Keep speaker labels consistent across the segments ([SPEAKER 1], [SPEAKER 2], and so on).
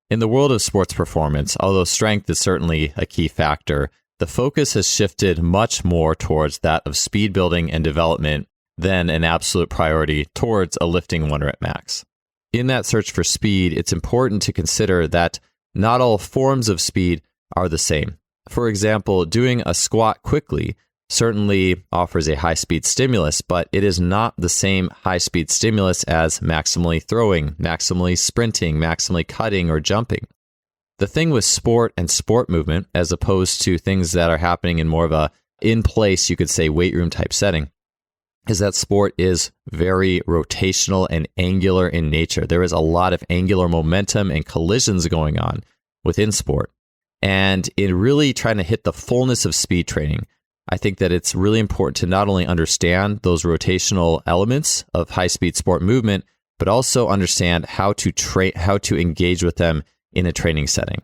[SPEAKER 1] In the world of sports performance, although strength is certainly a key factor, the focus has shifted much more towards that of speed building and development than an absolute priority towards a lifting 1 rep max. In that search for speed, it's important to consider that not all forms of speed are the same. For example, doing a squat quickly certainly offers a high-speed stimulus, but it is not the same high-speed stimulus as maximally throwing, maximally sprinting, maximally cutting, or jumping. The thing with sport and sport movement, as opposed to things that are happening in more of a in-place, you could say, weight room type setting, is that sport is very rotational and angular in nature. There is a lot of angular momentum and collisions going on within sport. And in really trying to hit the fullness of speed training, I think that it's really important to not only understand those rotational elements of high-speed sport movement, but also understand how to engage with them in a training setting.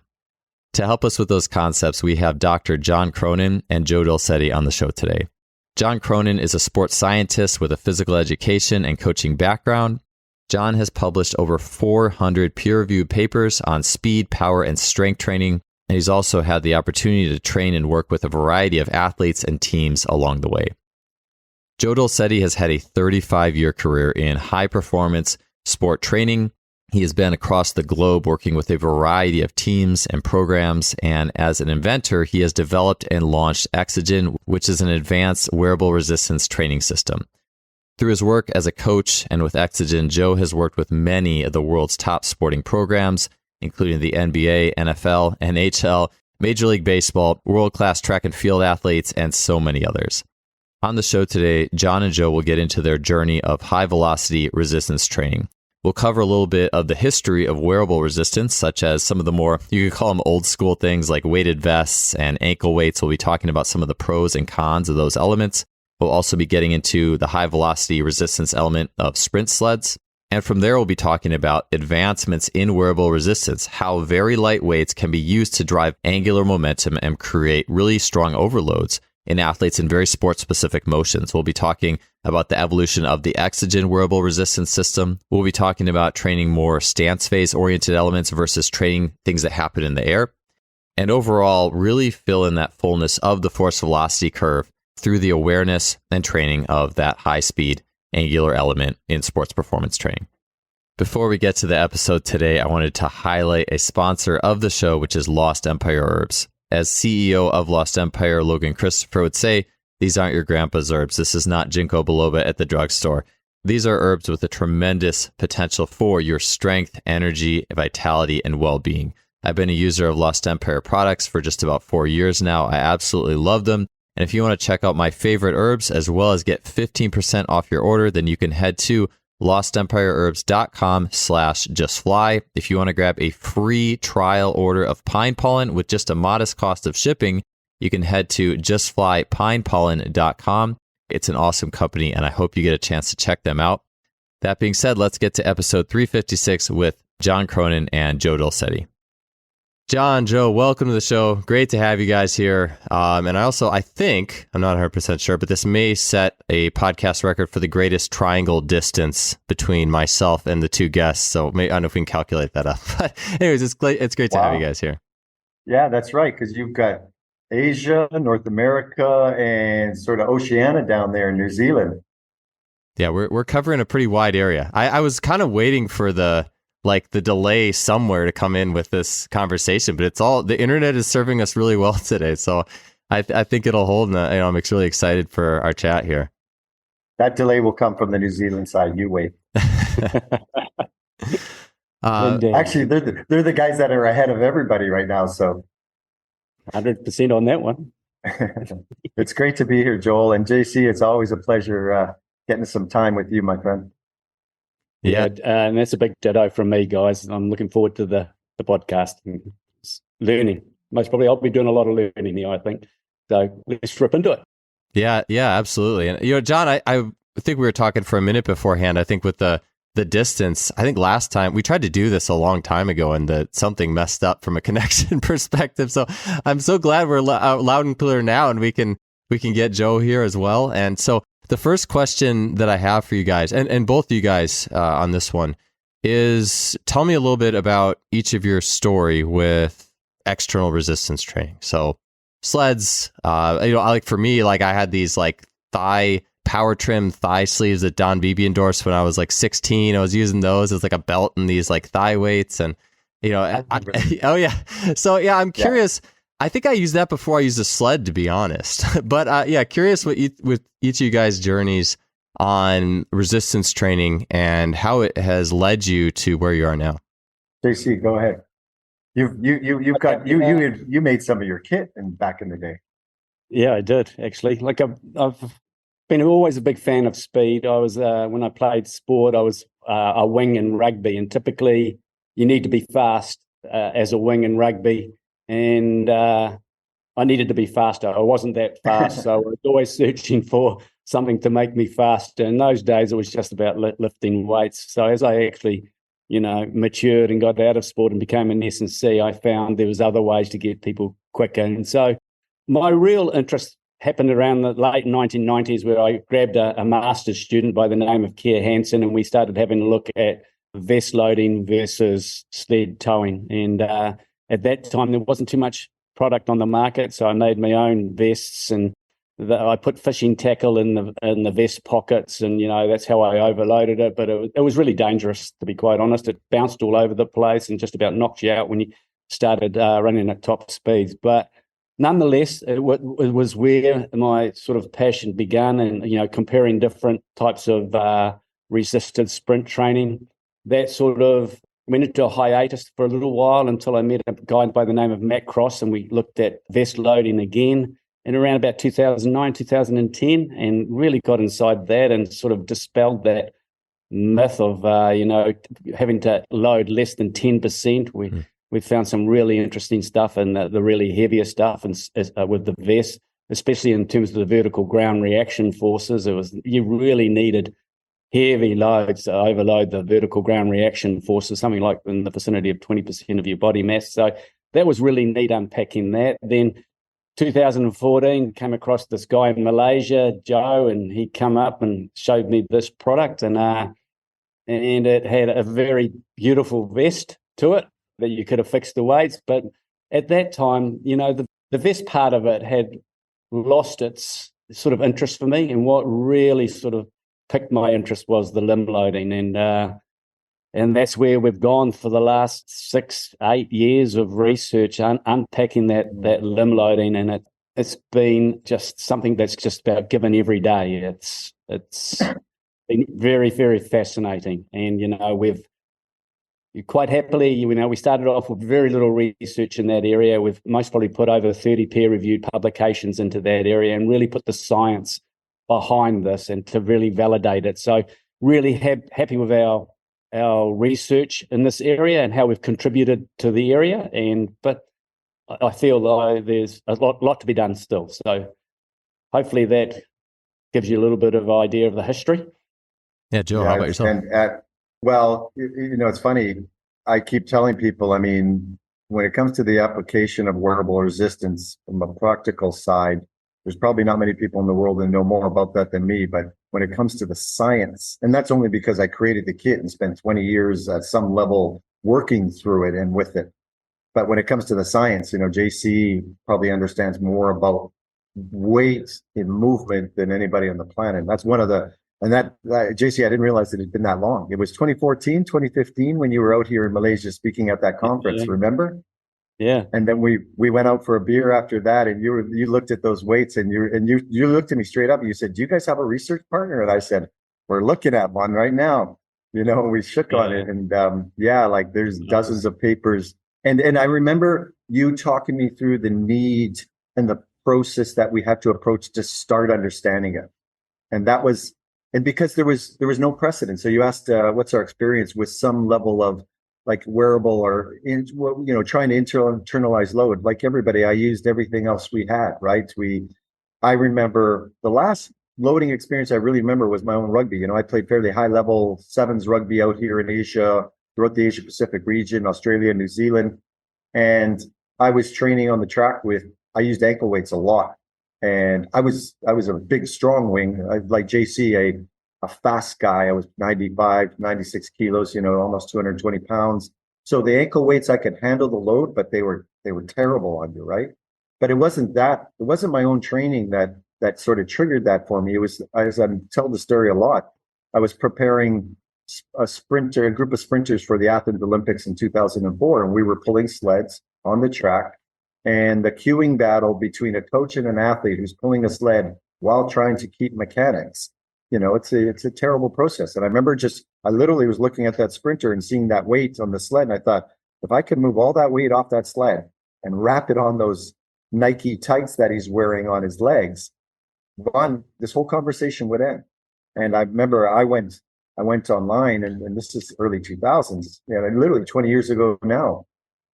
[SPEAKER 1] To help us with those concepts, we have Dr. John Cronin and Joe Dulcetti on the show today. John Cronin is a sports scientist with a physical education and coaching background. John has published over 400 peer-reviewed papers on speed, power, and strength training, and he's also had the opportunity to train and work with a variety of athletes and teams along the way. Joe Dulcetti has had a 35-year career in high-performance sport training. He has been across the globe working with a variety of teams and programs, and as an inventor, he has developed and launched Exogen, which is an advanced wearable resistance training system. Through his work as a coach and with Exogen, Joe has worked with many of the world's top sporting programs, including the NBA, NFL, NHL, Major League Baseball, world-class track and field athletes, and so many others. On the show today, John and Joe will get into their journey of high-velocity resistance training. We'll cover a little bit of the history of wearable resistance, such as some of the more, you could call them old-school things like weighted vests and ankle weights. We'll be talking about some of the pros and cons of those elements. We'll also be getting into the high-velocity resistance element of sprint sleds. And from there, we'll be talking about advancements in wearable resistance, how very light weights can be used to drive angular momentum and create really strong overloads in athletes in very sport-specific motions. We'll be talking about the evolution of the Exogen wearable resistance system. We'll be talking about training more stance phase-oriented elements versus training things that happen in the air. And overall, really fill in that fullness of the force-velocity curve through the awareness and training of that high-speed angular element in sports performance training. Before we get to the episode today, I wanted to highlight a sponsor of the show, which is Lost Empire Herbs. As CEO of Lost Empire, Logan Christopher would say, these aren't your grandpa's herbs. This is not ginkgo biloba at the drugstore. These are herbs with a tremendous potential for your strength, energy, vitality, and well-being. I've been a user of Lost Empire products for just about 4 years now. I absolutely love them. And if you want to check out my favorite herbs as well as get 15% off your order, then you can head to lostempireherbs.com/justfly. If you want to grab a free trial order of pine pollen with just a modest cost of shipping, you can head to justflypinepollen.com. It's an awesome company, and I hope you get a chance to check them out. That being said, let's get to episode 356 with John Cronin and Joe Dulcetti. John, Joe, welcome to the show. Great to have you guys here. And I think, I'm not 100% sure, but this may set a podcast record for the greatest triangle distance between myself and the two guests. So I don't know if we can calculate that up. But anyways, it's great to have you guys here.
[SPEAKER 2] Yeah, that's right. Because you've got Asia, North America, and sort of Oceania down there in New Zealand.
[SPEAKER 1] Yeah, we're covering a pretty wide area. I was kind of waiting for the delay somewhere to come in with this conversation, but the internet is serving us really well today. So I think it'll hold. And I'm really excited for our chat here.
[SPEAKER 2] That delay will come from the New Zealand side. You wait. Actually, they're the guys that are ahead of everybody right now. So
[SPEAKER 3] 100% on that one.
[SPEAKER 2] It's great to be here, Joel. And JC, it's always a pleasure getting some time with you, my friend.
[SPEAKER 3] Yeah, and that's a big ditto from me, guys. I'm looking forward to the podcast and learning. Most probably I'll be doing a lot of learning here, I think. So let's rip into it.
[SPEAKER 1] Yeah, absolutely. And, John, I think we were talking for a minute beforehand. I think with the distance, I think last time we tried to do this a long time ago and something messed up from a connection perspective. So I'm so glad we're loud and clear now and we can get Joe here as well. And so the first question that I have for you guys, and both of you guys on this one, is tell me a little bit about each of your story with external resistance training. So sleds, for me, like I had these like thigh power trim thigh sleeves that Don Beebe endorsed when I was like 16. I was using those as like a belt and these like thigh weights and, oh yeah. So yeah, I'm curious. Yeah. I think I used that before I used a sled, to be honest. But curious with each of you guys' journeys on resistance training and how it has led you to where you are now.
[SPEAKER 2] JC, go ahead. You made some of your kit back in the day.
[SPEAKER 3] Yeah, I did actually. Like I've been always a big fan of speed. I was when I played sport, I was a wing in rugby, and typically you need to be fast as a wing in rugby, and I needed to be faster. I wasn't that fast, so I was always searching for something to make me faster. In those days, it was just about lifting weights. So as I actually, matured and got out of sport and became an S&C, I found there was other ways to get people quicker. And so my real interest happened around the late 1990s, where I grabbed a master's student by the name of Keir Hansen, and we started having a look at vest loading versus sled towing. And at that time, there wasn't too much product on the market, so I made my own vests, and I put fishing tackle in the vest pockets, and that's how I overloaded it. But it was really dangerous, to be quite honest. It bounced all over the place and just about knocked you out when you started running at top speeds. But nonetheless, it was where my sort of passion began, and comparing different types of resisted sprint training. That sort of went into a hiatus for a little while until I met a guy by the name of Matt Cross, and we looked at vest loading again in around about 2009, 2010, and really got inside that and sort of dispelled that myth of, having to load less than 10%. We found some really interesting stuff and the really heavier stuff and with the vest, especially in terms of the vertical ground reaction forces. You really needed heavy loads to overload the vertical ground reaction forces, something like in the vicinity of 20% of your body mass. So that was really neat unpacking that. Then 2014, came across this guy in Malaysia, Joe, and he come up and showed me this product, and it had a very beautiful vest to it that you could have fixed the weights. But at that time, the vest part of it had lost its sort of interest for me, and what really sort of piqued my interest was the limb loading, and that's where we've gone for the last 6-8 years of research, unpacking that limb loading, and it's been just something that's just about given every day. It's been very, very fascinating, and we've quite happily, we started off with very little research in that area. We've most probably put over 30 peer-reviewed publications into that area and really put the science behind this and to really validate it. So really happy with our research in this area and how we've contributed to the area. But I feel like there's a lot to be done still. So hopefully that gives you a little bit of idea of the history.
[SPEAKER 1] Yeah, Joe, how about yourself?
[SPEAKER 2] Well, it's funny. I keep telling people, when it comes to the application of wearable resistance from a practical side, there's probably not many people in the world that know more about that than me. But when it comes to the science, and that's only because I created the kit and spent 20 years at some level working through it and with it. But when it comes to the science, JC probably understands more about weight and movement than anybody on the planet. That's one of the, and that JC, I didn't realize that it had been that long. It was 2014, 2015 when you were out here in Malaysia speaking at that conference, yeah. Remember?
[SPEAKER 3] Yeah.
[SPEAKER 2] And then we went out for a beer after that, and you looked at those weights, and you looked at me straight up and you said, "Do you guys have a research partner?" And I said, "We're looking at one right now." We shook on it, and like there's dozens of papers. And I remember you talking me through the need and the process that we have to approach to start understanding it. And that was, and because there was no precedent. So you asked, what's our experience with some level of like wearable or trying to internalize load. Like everybody, I used everything else we had, right? I remember the last loading experience I really remember was my own rugby. I played fairly high level sevens rugby out here in Asia, throughout the Asia Pacific region, Australia, New Zealand. And I was training on the track I used ankle weights a lot. And I was a big, strong wing. Like JC, a fast guy. I was 95, 96 kilos, almost 220 pounds. So the ankle weights, I could handle the load, but they were terrible on you, right? But it wasn't my own training that sort of triggered that for me. It was, as I tell the story a lot, I was preparing a group of sprinters for the Athens Olympics in 2004, and we were pulling sleds on the track, and the queuing battle between a coach and an athlete who's pulling a sled while trying to keep mechanics. It's a terrible process. And I remember I literally was looking at that sprinter and seeing that weight on the sled, and I thought, if I could move all that weight off that sled and wrap it on those Nike tights that he's wearing on his legs, this whole conversation would end. And I remember I went online, and this is early 2000s, literally 20 years ago now.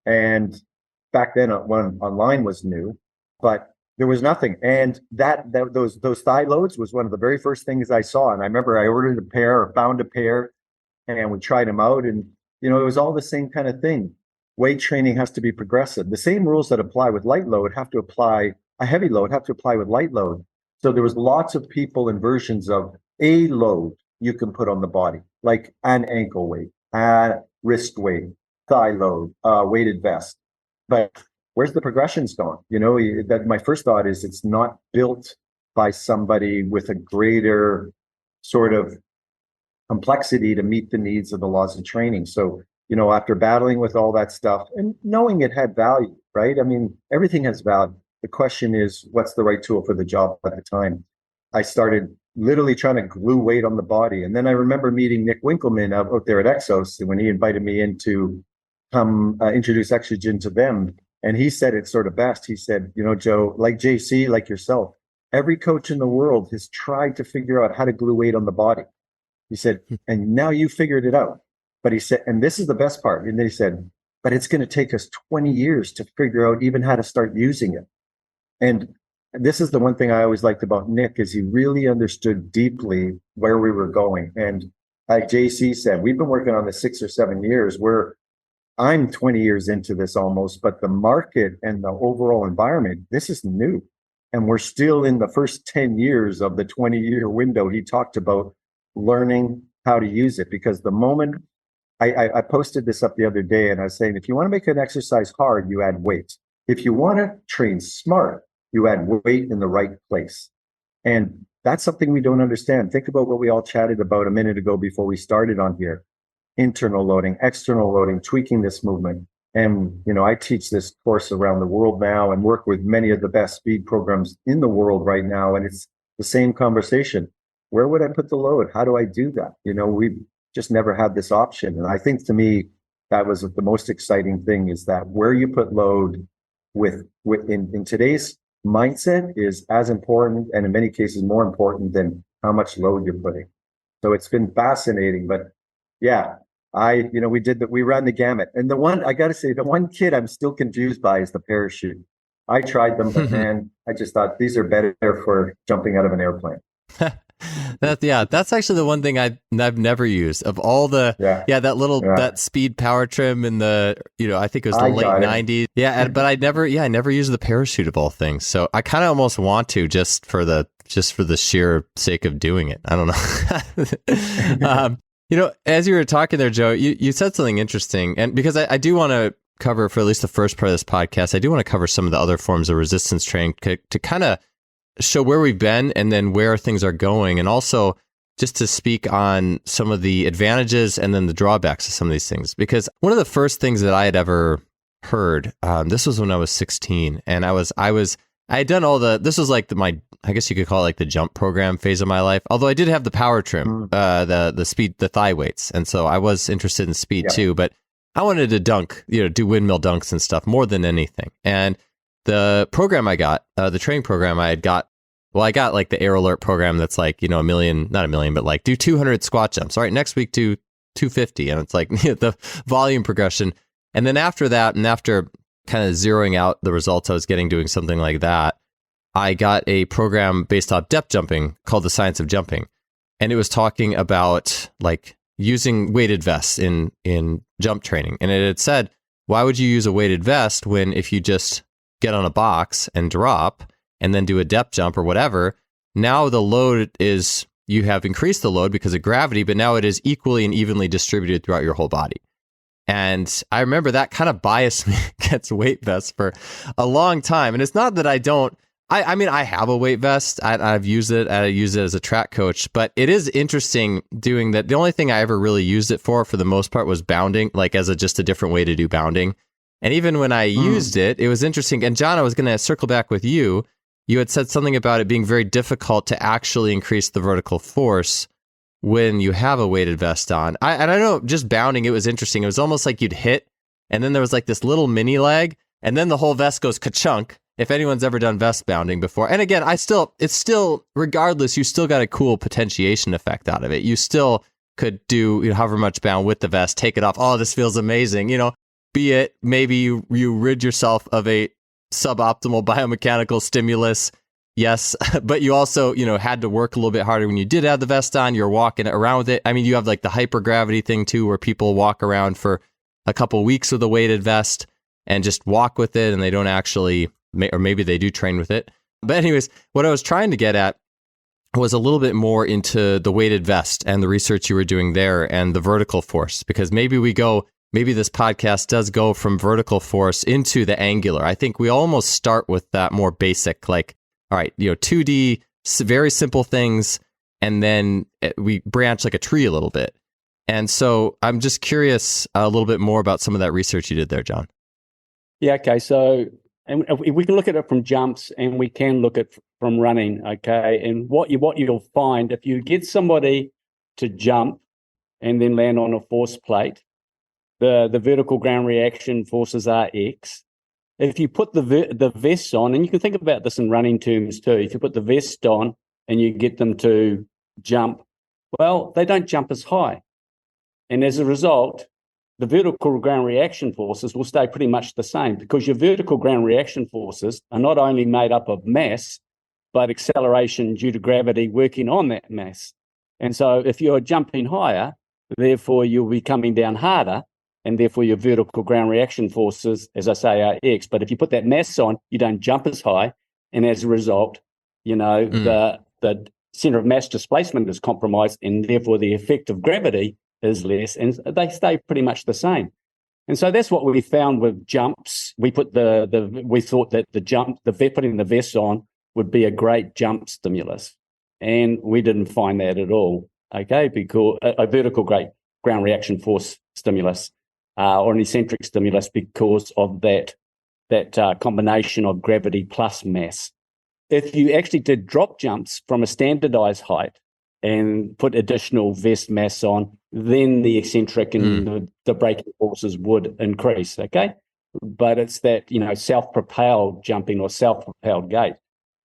[SPEAKER 2] And back then, when online was new, but there was nothing. And those thigh loads was one of the very first things I saw. And I remember I ordered a pair or found a pair, and we tried them out. And, it was all the same kind of thing. Weight training has to be progressive. The same rules that apply with light load have to apply, a heavy load have to apply with light load. So there was lots of people and versions of a load you can put on the body, like an ankle weight, wrist weight, thigh load, weighted vest. But where's the progressions going? That my first thought is it's not built by somebody with a greater sort of complexity to meet the needs of the laws of training. So, after battling with all that stuff and knowing it had value, right? I mean, everything has value. The question is, what's the right tool for the job at the time? I started literally trying to glue weight on the body. And then I remember meeting Nick Winkelman out there at Exos, and when he invited me in to come introduce Exogen to them. And he said it sort of best. He said, Joe, like JC, like yourself, every coach in the world has tried to figure out how to glue weight on the body. He said, and now you figured it out. But he said, and this is the best part. And then he said, but it's going to take us 20 years to figure out even how to start using it. And this is the one thing I always liked about Nick, is he really understood deeply where we were going. And like JC said, we've been working on this 6 or 7 years, where I'm 20 years into this almost, but the market and the overall environment, this is new. And we're still in the first 10 years of the 20-year window he talked about, learning how to use it. Because the moment I posted this up the other day, and I was saying, if you want to make an exercise hard, you add weight. If you want to train smart, you add weight in the right place. And that's something we don't understand. Think about what we all chatted about a minute ago before we started on here. Internal loading, external loading, tweaking this movement. And, I teach this course around the world now and work with many of the best speed programs in the world right now. And it's the same conversation. Where would I put the load? How do I do that? We've just never had this option. And I think, to me, that was the most exciting thing, is that where you put load in today's mindset is as important, and in many cases more important, than how much load you're putting. So it's been fascinating. But yeah, we ran the gamut. And I got to say, the one kid I'm still confused by is the parachute. I tried them, but man, I just thought these are better for jumping out of an airplane.
[SPEAKER 1] That's actually the one thing I've never used of all the, that speed power trim in the, I think it was the late 90s. Yeah. But I never used the parachute of all things. So I kind of almost want to, just for the sheer sake of doing it. I don't know. As you were talking there, Joe, you said something interesting. And because I do want to cover, for at least the first part of this podcast, I do want to cover some of the other forms of resistance training to kind of show where we've been and then where things are going. And also just to speak on some of the advantages and then the drawbacks of some of these things. Because one of the first things that I had ever heard, this was when I was 16, and I had done this was like I guess you could call it like the jump program phase of my life. Although I did have the power trim, the speed, the thigh weights. And so I was interested in speed too, but I wanted to dunk, do windmill dunks and stuff more than anything. And the program I got, the training program I got like the Air Alert program that's like, not a million, but like do 200 squat jumps. All right, next week do 250. And it's like the volume progression. And then after that, and after kind of zeroing out the results I was getting doing something like that, I got a program based off depth jumping called The Science of Jumping. And it was talking about like using weighted vests in jump training. And it had said, why would you use a weighted vest when if you just get on a box and drop and then do a depth jump or whatever, now the load is you have increased the load because of gravity, but now it is equally and evenly distributed throughout your whole body. And I remember that kind of biased me against weight vests for a long time. And it's not that I don't, I mean, I have a weight vest. I've used it. I use it as a track coach, but it is interesting doing that. The only thing I ever really used it for the most part, was bounding, like as just a different way to do bounding. And even when I used it, it was interesting. And John, I was going to circle back with you. You had said something about it being very difficult to actually increase the vertical force when you have a weighted vest on. And I know just bounding, it was interesting. It was almost like you'd hit, and then there was like this little mini lag, and then the whole vest goes ka-chunk. If anyone's ever done vest bounding before. And again, it's still, regardless, you still got a cool potentiation effect out of it. You still could do however much bound with the vest, take it off. Oh, this feels amazing. Be it maybe you rid yourself of a suboptimal biomechanical stimulus. Yes. But you also, had to work a little bit harder when you did have the vest on. You're walking around with it. I mean, you have like the hypergravity thing too, where people walk around for a couple weeks with a weighted vest and just walk with it, and they don't actually, or maybe they do train with it. But anyways, what I was trying to get at was a little bit more into the weighted vest and the research you were doing there and the vertical force, because maybe this podcast does go from vertical force into the angular. I think we almost start with that more basic, like, all right, 2D, very simple things, and then we branch like a tree a little bit. And so I'm just curious a little bit more about some of that research you did there, John.
[SPEAKER 3] Yeah, okay. So, and we can look at it from jumps, and we can look at from running, okay? And what you'll find, if you get somebody to jump and then land on a force plate, the vertical ground reaction forces are X. If you put the vest on, and you can think about this in running terms too, if you put the vest on and you get them to jump, well, they don't jump as high. And as a result, the vertical ground reaction forces will stay pretty much the same, because your vertical ground reaction forces are not only made up of mass, but acceleration due to gravity working on that mass. And so if you're jumping higher, therefore you'll be coming down harder, and therefore your vertical ground reaction forces, as I say, are X. But if you put that mass on, you don't jump as high, and as a result, the center of mass displacement is compromised, and therefore the effect of gravity is less, and they stay pretty much the same. And so that's what we found with jumps. We put we thought that putting the vest on would be a great jump stimulus, and we didn't find that at all. Okay, because a vertical ground reaction force stimulus or an eccentric stimulus, because of that combination of gravity plus mass. If you actually did drop jumps from a standardized height and put additional vest mass on, then the eccentric and the braking forces would increase, okay? But it's that, self-propelled jumping or self-propelled gait.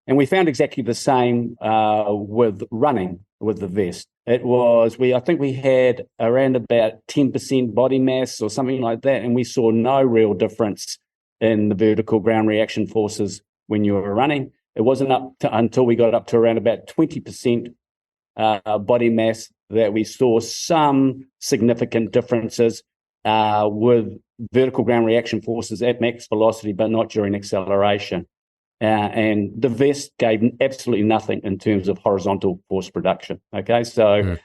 [SPEAKER 3] And we found exactly the same with running with the vest. I think we had around about 10% body mass or something like that, and we saw no real difference in the vertical ground reaction forces when you were running. It wasn't until we got up to around about 20% body mass that we saw some significant differences with vertical ground reaction forces at max velocity, but not during acceleration. And the vest gave absolutely nothing in terms of horizontal force production. Okay, so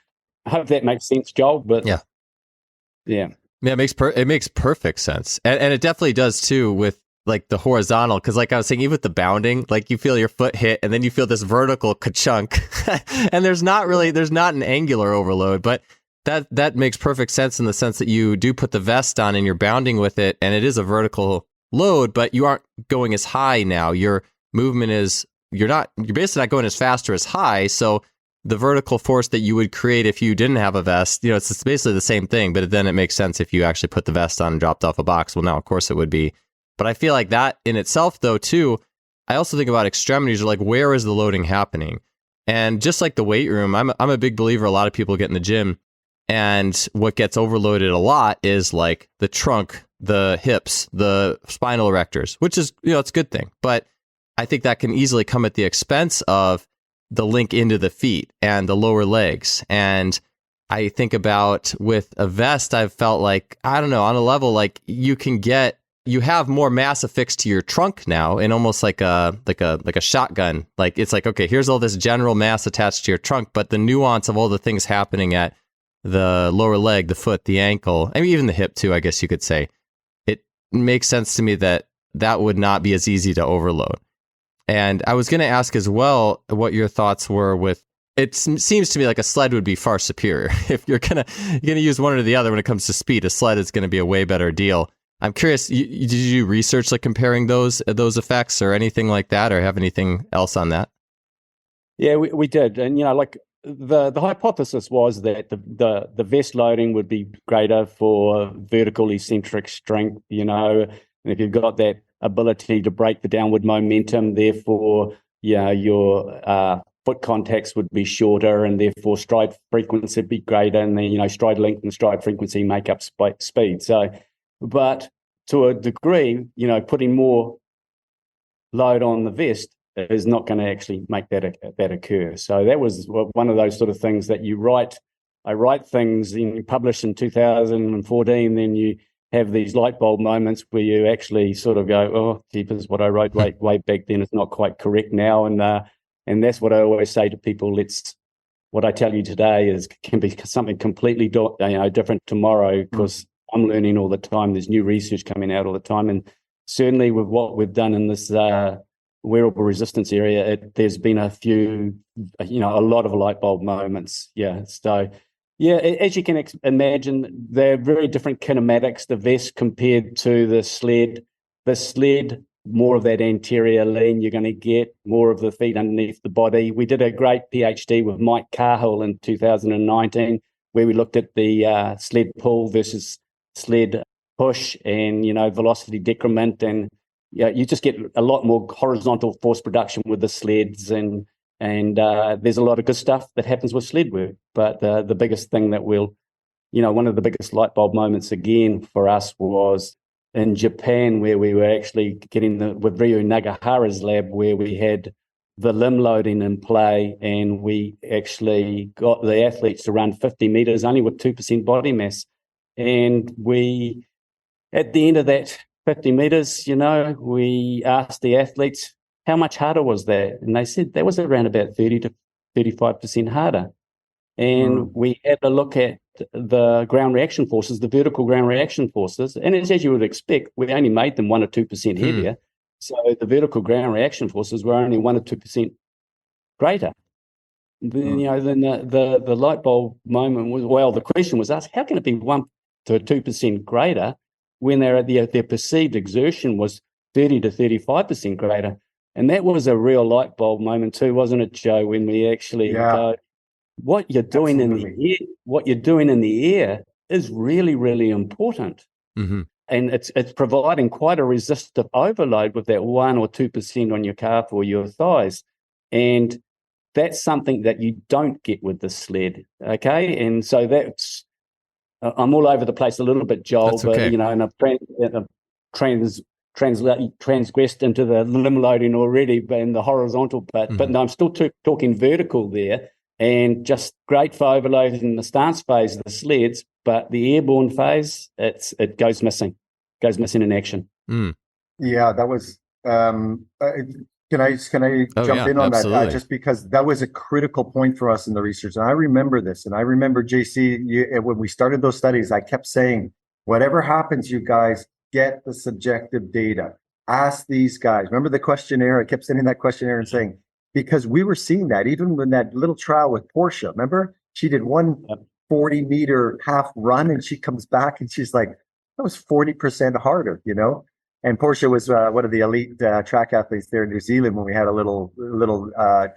[SPEAKER 3] I hope that makes sense, Joel. But yeah,
[SPEAKER 1] it makes perfect sense, and it definitely does too with like the horizontal, because like I was saying, even with the bounding, like you feel your foot hit, and then you feel this vertical ka-chunk, and there's not an angular overload, but that makes perfect sense in the sense that you do put the vest on and you're bounding with it, and it is a vertical load, but you aren't going as high now. Your movement is, you're basically not going as fast or as high. So the vertical force that you would create if you didn't have a vest, it's basically the same thing, but then it makes sense if you actually put the vest on and dropped off a box. Well, now, of course it would be. But I feel like that in itself, though, too, I also think about extremities, or like, where is the loading happening? And just like the weight room, I'm a big believer, a lot of people get in the gym, and what gets overloaded a lot is like the trunk, the hips, the spinal erectors, which is, it's a good thing. But I think that can easily come at the expense of the link into the feet and the lower legs. And I think about with a vest, I've felt like, I don't know, on a level, like you can get you have more mass affixed to your trunk now, and almost like a shotgun. Like it's like, okay, here's all this general mass attached to your trunk, but the nuance of all the things happening at the lower leg, the foot, the ankle, I mean, even the hip too, I guess you could say. It makes sense to me that would not be as easy to overload. And I was going to ask as well what your thoughts were with, it seems to me like a sled would be far superior. If you're gonna use one or the other when it comes to speed, a sled is going to be a way better deal. I'm curious, did you research like comparing those effects or anything like that, or have anything else on that?
[SPEAKER 3] Yeah, we did. And, like the hypothesis was that the vest loading would be greater for vertical eccentric strength, and if you've got that ability to break the downward momentum, therefore, your foot contacts would be shorter, and therefore stride frequency would be greater, and then, stride length and stride frequency make up speed. So, but to a degree, putting more load on the vest is not going to actually make that occur. So that was one of those sort of things that I write things and you publish in 2014, then you have these light bulb moments where you actually sort of go, oh, jeepers, what I wrote way back then is not quite correct now. And that's what I always say to people. What I tell you today can be something completely different tomorrow, because I'm learning all the time. There's new research coming out all the time. And certainly with what we've done in this wearable resistance area, there's been a lot of light bulb moments. Yeah. So, yeah, as you can imagine, they're very different kinematics, the vest compared to the sled. The sled, more of that anterior lean, you're going to get more of the feet underneath the body. We did a great PhD with Mike Cahill in 2019, where we looked at the sled pull versus sled push and, velocity decrement. And you just get a lot more horizontal force production with the sleds. And there's a lot of good stuff that happens with sled work. But the biggest thing that one of the biggest light bulb moments again for us was in Japan, where we were actually getting with Ryu Nagahara's lab, where we had the limb loading in play, and we actually got the athletes to run 50 meters only with 2% body mass. And we, at the end of that 50 meters, we asked the athletes, how much harder was that? And they said that was around about 30 to 35% harder. And we had a look at the ground reaction forces, the vertical ground reaction forces. And it's as you would expect, we only made them 1 or 2% heavier. So the vertical ground reaction forces were only 1 or 2% greater. Then, then the light bulb moment was, well, the question was asked, how can it be 1 to 2% greater when their perceived exertion was 30 to 35% greater? And that was a real light bulb moment too, wasn't it, Joe? When we actually go, what you're doing in the air is really, really important. Mm-hmm. And it's providing quite a resistive overload with that 1 or 2% on your calf or your thighs. And that's something that you don't get with the sled. Okay. And so I'm all over the place a little bit, Joel,
[SPEAKER 1] that's okay.
[SPEAKER 3] And I've transgressed into the limb loading already in the horizontal, but no, I'm still talking vertical there, and just great for overloading in the stance phase of the sleds, but the airborne phase, it goes missing in action.
[SPEAKER 2] Yeah, that was. Can I jump in on
[SPEAKER 1] absolutely.
[SPEAKER 2] that? Just because that was a critical point for us in the research, and I remember this, and I remember JC when we started those studies, I kept saying, whatever happens, you guys get the subjective data. Ask these guys. Remember the questionnaire? I kept sending that questionnaire and saying, because we were seeing that even when that little trial with Portia. Remember, she did 140-meter half run, and she comes back and she's like, that was 40% harder, And Portia was one of the elite track athletes there in New Zealand when we had a little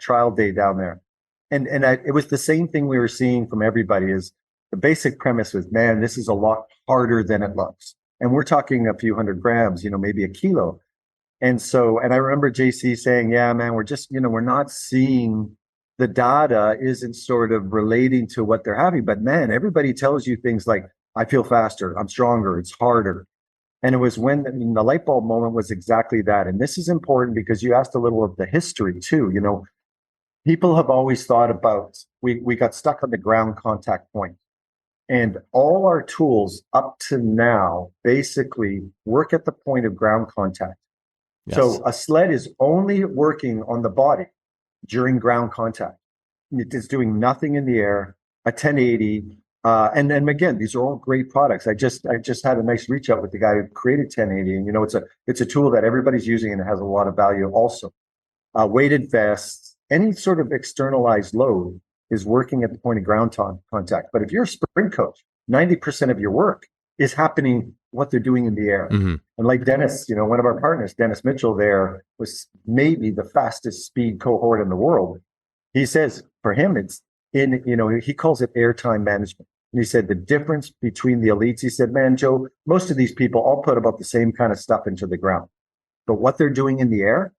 [SPEAKER 2] trial day down there. And it was the same thing we were seeing from everybody. Is the basic premise was, man, this is a lot harder than it looks. And we're talking a few hundred grams, maybe a kilo. And I remember JC saying, yeah, man, we're just, we're not seeing the data isn't sort of relating to what they're having. But man, everybody tells you things like, I feel faster, I'm stronger, it's harder. And it was when the light bulb moment was exactly that. And this is important because you asked a little of the history too. People have always thought about, we got stuck on the ground contact point. And all our tools up to now basically work at the point of ground contact.
[SPEAKER 1] Yes.
[SPEAKER 2] So a sled is only working on the body during ground contact. It is doing nothing in the air, a 1080. And then again, these are all great products. I just had a nice reach out with the guy who created 1080. And, you know, it's a tool that everybody's using and it has a lot of value also. Weighted vests, any sort of externalized load is working at the point of ground contact. But if you're a sprint coach, 90% of your work is happening what they're doing in the air.
[SPEAKER 1] Mm-hmm.
[SPEAKER 2] And like Dennis, you know, one of our partners, Dennis Mitchell there was maybe the fastest speed cohort in the world. He says for him, it's in, you know, he calls it airtime management. And he said the difference between the elites, he said, man, Joe, most of these people all put about the same kind of stuff into the ground. But what they're doing in the air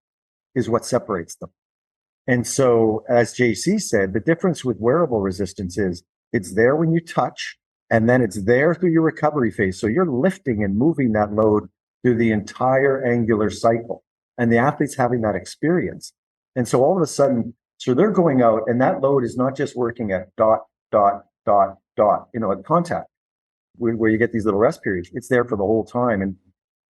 [SPEAKER 2] is what separates them. And so, as JC said, the difference with wearable resistance is it's there when you touch, and then it's there through your recovery phase. So you're lifting and moving that load through the entire angular cycle. And the athlete's having that experience. And so all of a sudden, so they're going out, and that load is not just working at dot, dot, dot, dot, you know, at contact, where you get these little rest periods. It's there for the whole time. And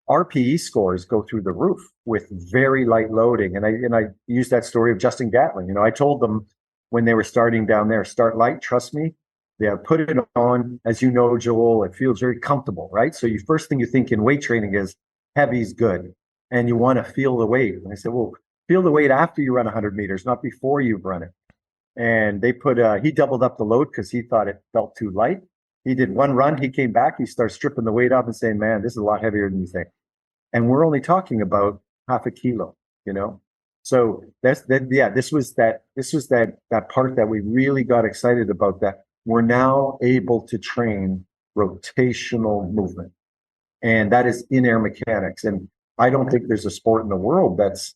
[SPEAKER 2] RPE scores go through the roof with very light loading. And I use that story of Justin Gatlin. You know, I told them when they were starting down there, start light, trust me. Yeah, put it on. As you know, Joel, it feels very comfortable, right? So first thing you think in weight training is heavy's good. And you want to feel the weight. And I said, well, feel the weight after you run 100 meters, not before you've run it. And they he doubled up the load because he thought it felt too light. He did one run, he came back, he started stripping the weight off and saying, man, this is a lot heavier than you think. And we're only talking about half a kilo, you know? So this was that part that we really got excited about, that we're now able to train rotational movement. And that is in air mechanics. And I don't think there's a sport in the world that's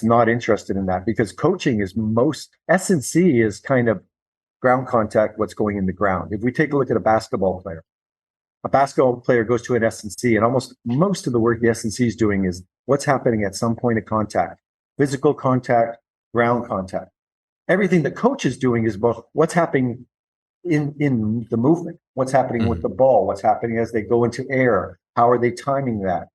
[SPEAKER 2] not interested in that, because coaching is S&C is kind of ground contact, what's going in the ground. If we take a look at a basketball player goes to an S&C, and almost most of the work the S&C is doing is what's happening at some point of contact, physical contact, ground contact. Everything the coach is doing is about what's happening in the movement, what's happening with the ball, what's happening as they go into air, how are they timing that?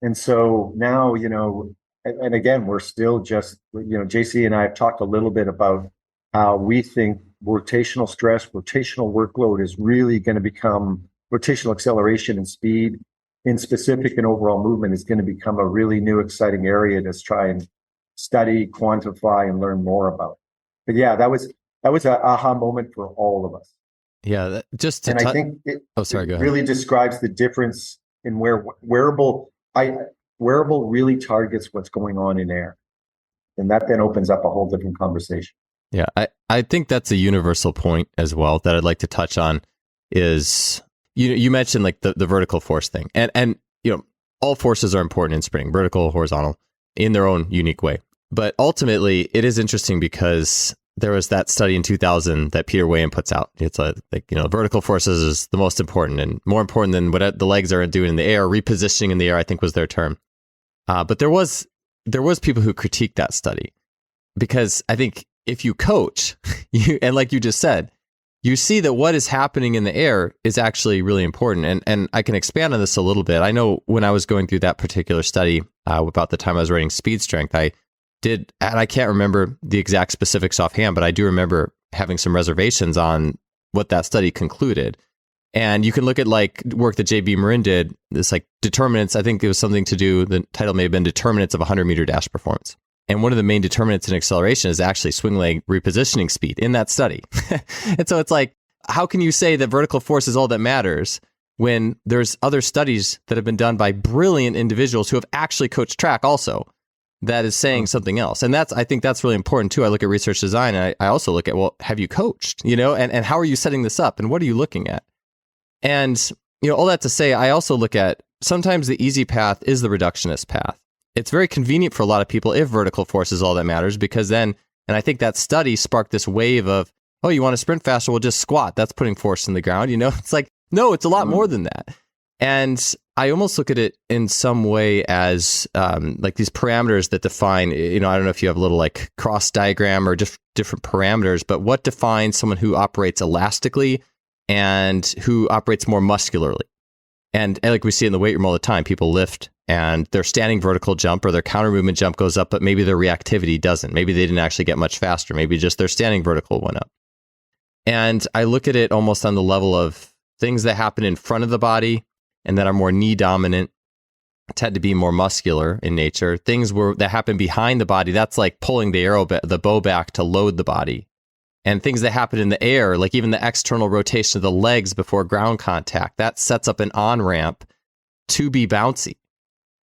[SPEAKER 2] And so now, you know, and again, we're still just, you know, JC and I have talked a little bit about how we think rotational stress, rotational workload is really going to become, rotational acceleration and speed in specific and overall movement is going to become a really new, exciting area to try and study, quantify, and learn more about. But yeah, that was an aha moment for all of us.
[SPEAKER 1] Yeah,
[SPEAKER 2] I think it
[SPEAKER 1] go ahead.
[SPEAKER 2] Really describes the difference in where wearable really targets what's going on in air. And that then opens up a whole different conversation.
[SPEAKER 1] Yeah, I think that's a universal point as well that I'd like to touch on is, you mentioned like the vertical force thing. And you know, all forces are important in sprinting, vertical, horizontal, in their own unique way. But ultimately, it is interesting because there was that study in 2000 that Peter Weyand puts out. It's like, you know, vertical forces is the most important and more important than what the legs are doing in the air. Repositioning in the air, I think, was their term. But there was people who critiqued that study, because I think if you coach, and like you just said, you see that what is happening in the air is actually really important. And I can expand on this a little bit. I know when I was going through that particular study, about the time I was writing Speed Strength, I did, and I can't remember the exact specifics offhand, but I do remember having some reservations on what that study concluded. And you can look at like work that JB Marin did, this like determinants. I think it was something to do, the title may have been Determinants of 100-meter dash performance. And one of the main determinants in acceleration is actually swing leg repositioning speed in that study. And so it's like, how can you say that vertical force is all that matters when there's other studies that have been done by brilliant individuals who have actually coached track also that is saying something else? And I think that's really important too. I look at research design, and I also look at, well, have you coached, you know, and how are you setting this up and what are you looking at? And, you know, all that to say, I also look at sometimes the easy path is the reductionist path. It's very convenient for a lot of people if vertical force is all that matters, because then, and I think that study sparked this wave of, oh, you want to sprint faster? Well, just squat. That's putting force in the ground. You know, it's like, no, it's a lot more than that. And I almost look at it in some way as like these parameters that define, you know, I don't know if you have a little like cross diagram or just different parameters, but what defines someone who operates elastically and who operates more muscularly. And like we see in the weight room all the time, people lift and their standing vertical jump or their counter movement jump goes up, but maybe their reactivity doesn't. Maybe they didn't actually get much faster. Maybe just their standing vertical went up. And I look at it almost on the level of things that happen in front of the body and that are more knee dominant, tend to be more muscular in nature. Things that happen behind the body, that's like pulling the bow back to load the body. And things that happen in the air, like even the external rotation of the legs before ground contact, that sets up an on-ramp to be bouncy.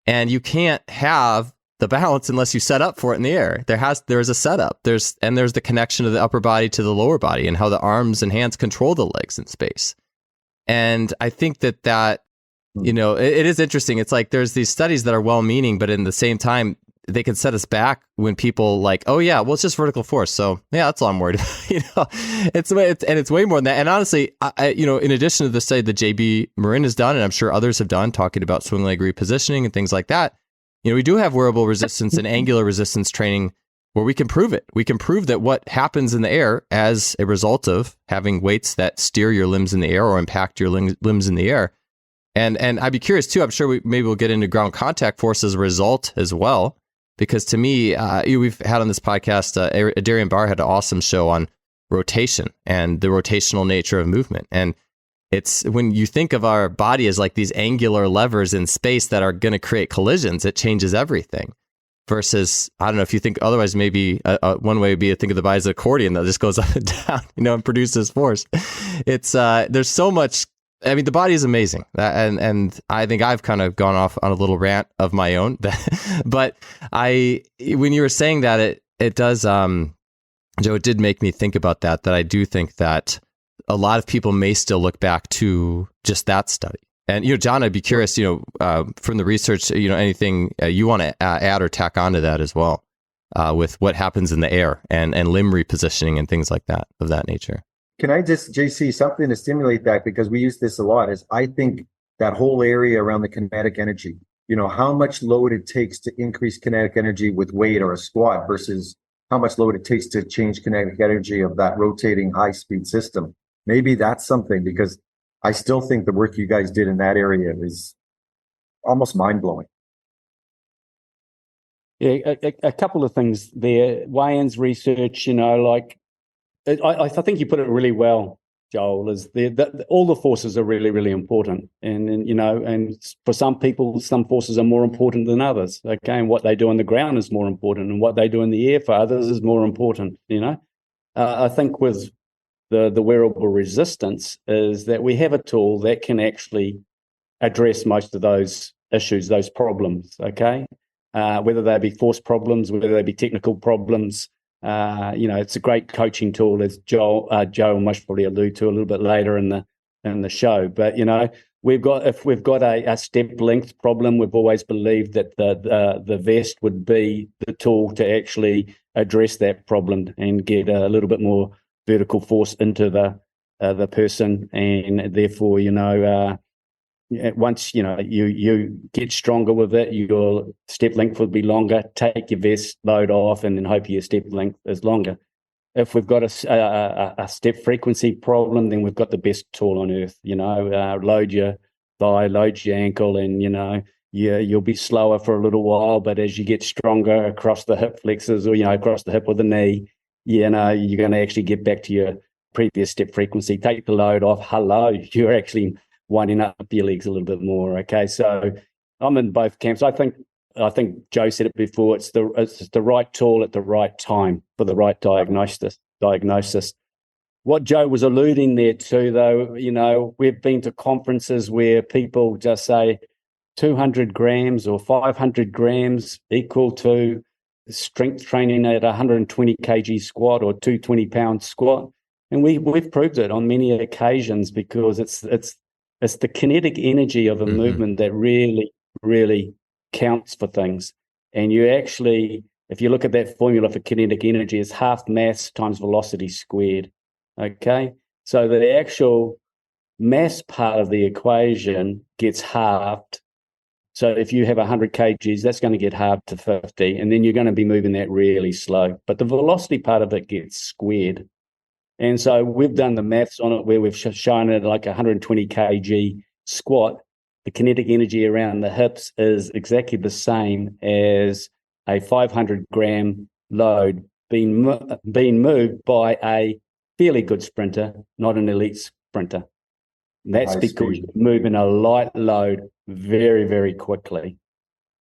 [SPEAKER 1] And you can't have the bounce unless you set up for it in the air. There's a setup. There's the connection of the upper body to the lower body and how the arms and hands control the legs in space. And I think that it is interesting. It's like there's these studies that are well-meaning, but in the same time, they can set us back when people like, oh yeah, well, it's just vertical force. So yeah, that's all I'm worried about. It's way more than that. And honestly, in addition to the study that JB Marin has done, and I'm sure others have done, talking about swing leg repositioning and things like that, we do have wearable resistance and angular resistance training where we can prove it. We can prove that what happens in the air as a result of having weights that steer your limbs in the air or impact your limbs in the air. And I'd be curious too. I'm sure we'll get into ground contact force as a result as well. Because to me, we've had on this podcast, Darian Barr had an awesome show on rotation and the rotational nature of movement. And it's when you think of our body as like these angular levers in space that are going to create collisions, it changes everything. Versus, I don't know if you think otherwise, maybe one way would be to think of the body as an accordion that just goes up and down, and produces force. It's there's so much. I mean, the body is amazing, and I think I've kind of gone off on a little rant of my own. But when you were saying that, it does, Joe, it did make me think about that. That I do think that a lot of people may still look back to just that study. And John, I'd be curious, from the research, anything you want to add or tack onto that as well, with what happens in the air and limb repositioning and things like that of that nature.
[SPEAKER 2] Can I just, JC, something to stimulate that, because we use this a lot, is I think that whole area around the kinetic energy, how much load it takes to increase kinetic energy with weight or a squat versus how much load it takes to change kinetic energy of that rotating high-speed system. Maybe that's something, because I still think the work you guys did in that area is almost mind-blowing.
[SPEAKER 3] Yeah, a couple of things there. Wayne's research, I think you put it really well, Joel, is all the forces are really, really important. And for some people, some forces are more important than others. Okay. And what they do on the ground is more important, and what they do in the air for others is more important. I think with the wearable resistance is that we have a tool that can actually address most of those issues, those problems. Okay. Whether they be force problems, whether they be technical problems. It's a great coaching tool, as Joe will most probably allude to a little bit later in the show. But if we've got a step length problem, we've always believed that the vest would be the tool to actually address that problem and get a little bit more vertical force into the person, and therefore once you get stronger with it, your step length will be longer. Take your vest load off, and then hope your step length is longer. If we've got a step frequency problem, then we've got the best tool on earth. Load your thigh, load your ankle, and you'll be slower for a little while. But as you get stronger across the hip flexors, or across the hip or the knee, you're going to actually get back to your previous step frequency. Take the load off. Hello, you're actually winding up your legs a little bit more. Okay, so I'm in both camps. I think Joe said it before. It's the right tool at the right time for the right diagnosis. What Joe was alluding there to, though, we've been to conferences where people just say 200 grams or 500 grams equal to strength training at 120 kg squat or 220-pound squat, and we've proved it on many occasions, because it's the kinetic energy of a movement that really, really counts for things. And you actually, if you look at that formula for kinetic energy, it's half mass times velocity squared. Okay? So the actual mass part of the equation gets halved. So if you have 100 kgs, that's going to get halved to 50, and then you're going to be moving that really slow. But the velocity part of it gets squared. And so we've done the maths on it where we've shown it like 120 kg squat. The kinetic energy around the hips is exactly the same as a 500 gram load being moved by a fairly good sprinter, not an elite sprinter. And that's
[SPEAKER 2] High
[SPEAKER 3] because
[SPEAKER 2] speed.
[SPEAKER 3] you're moving a light load very, very quickly.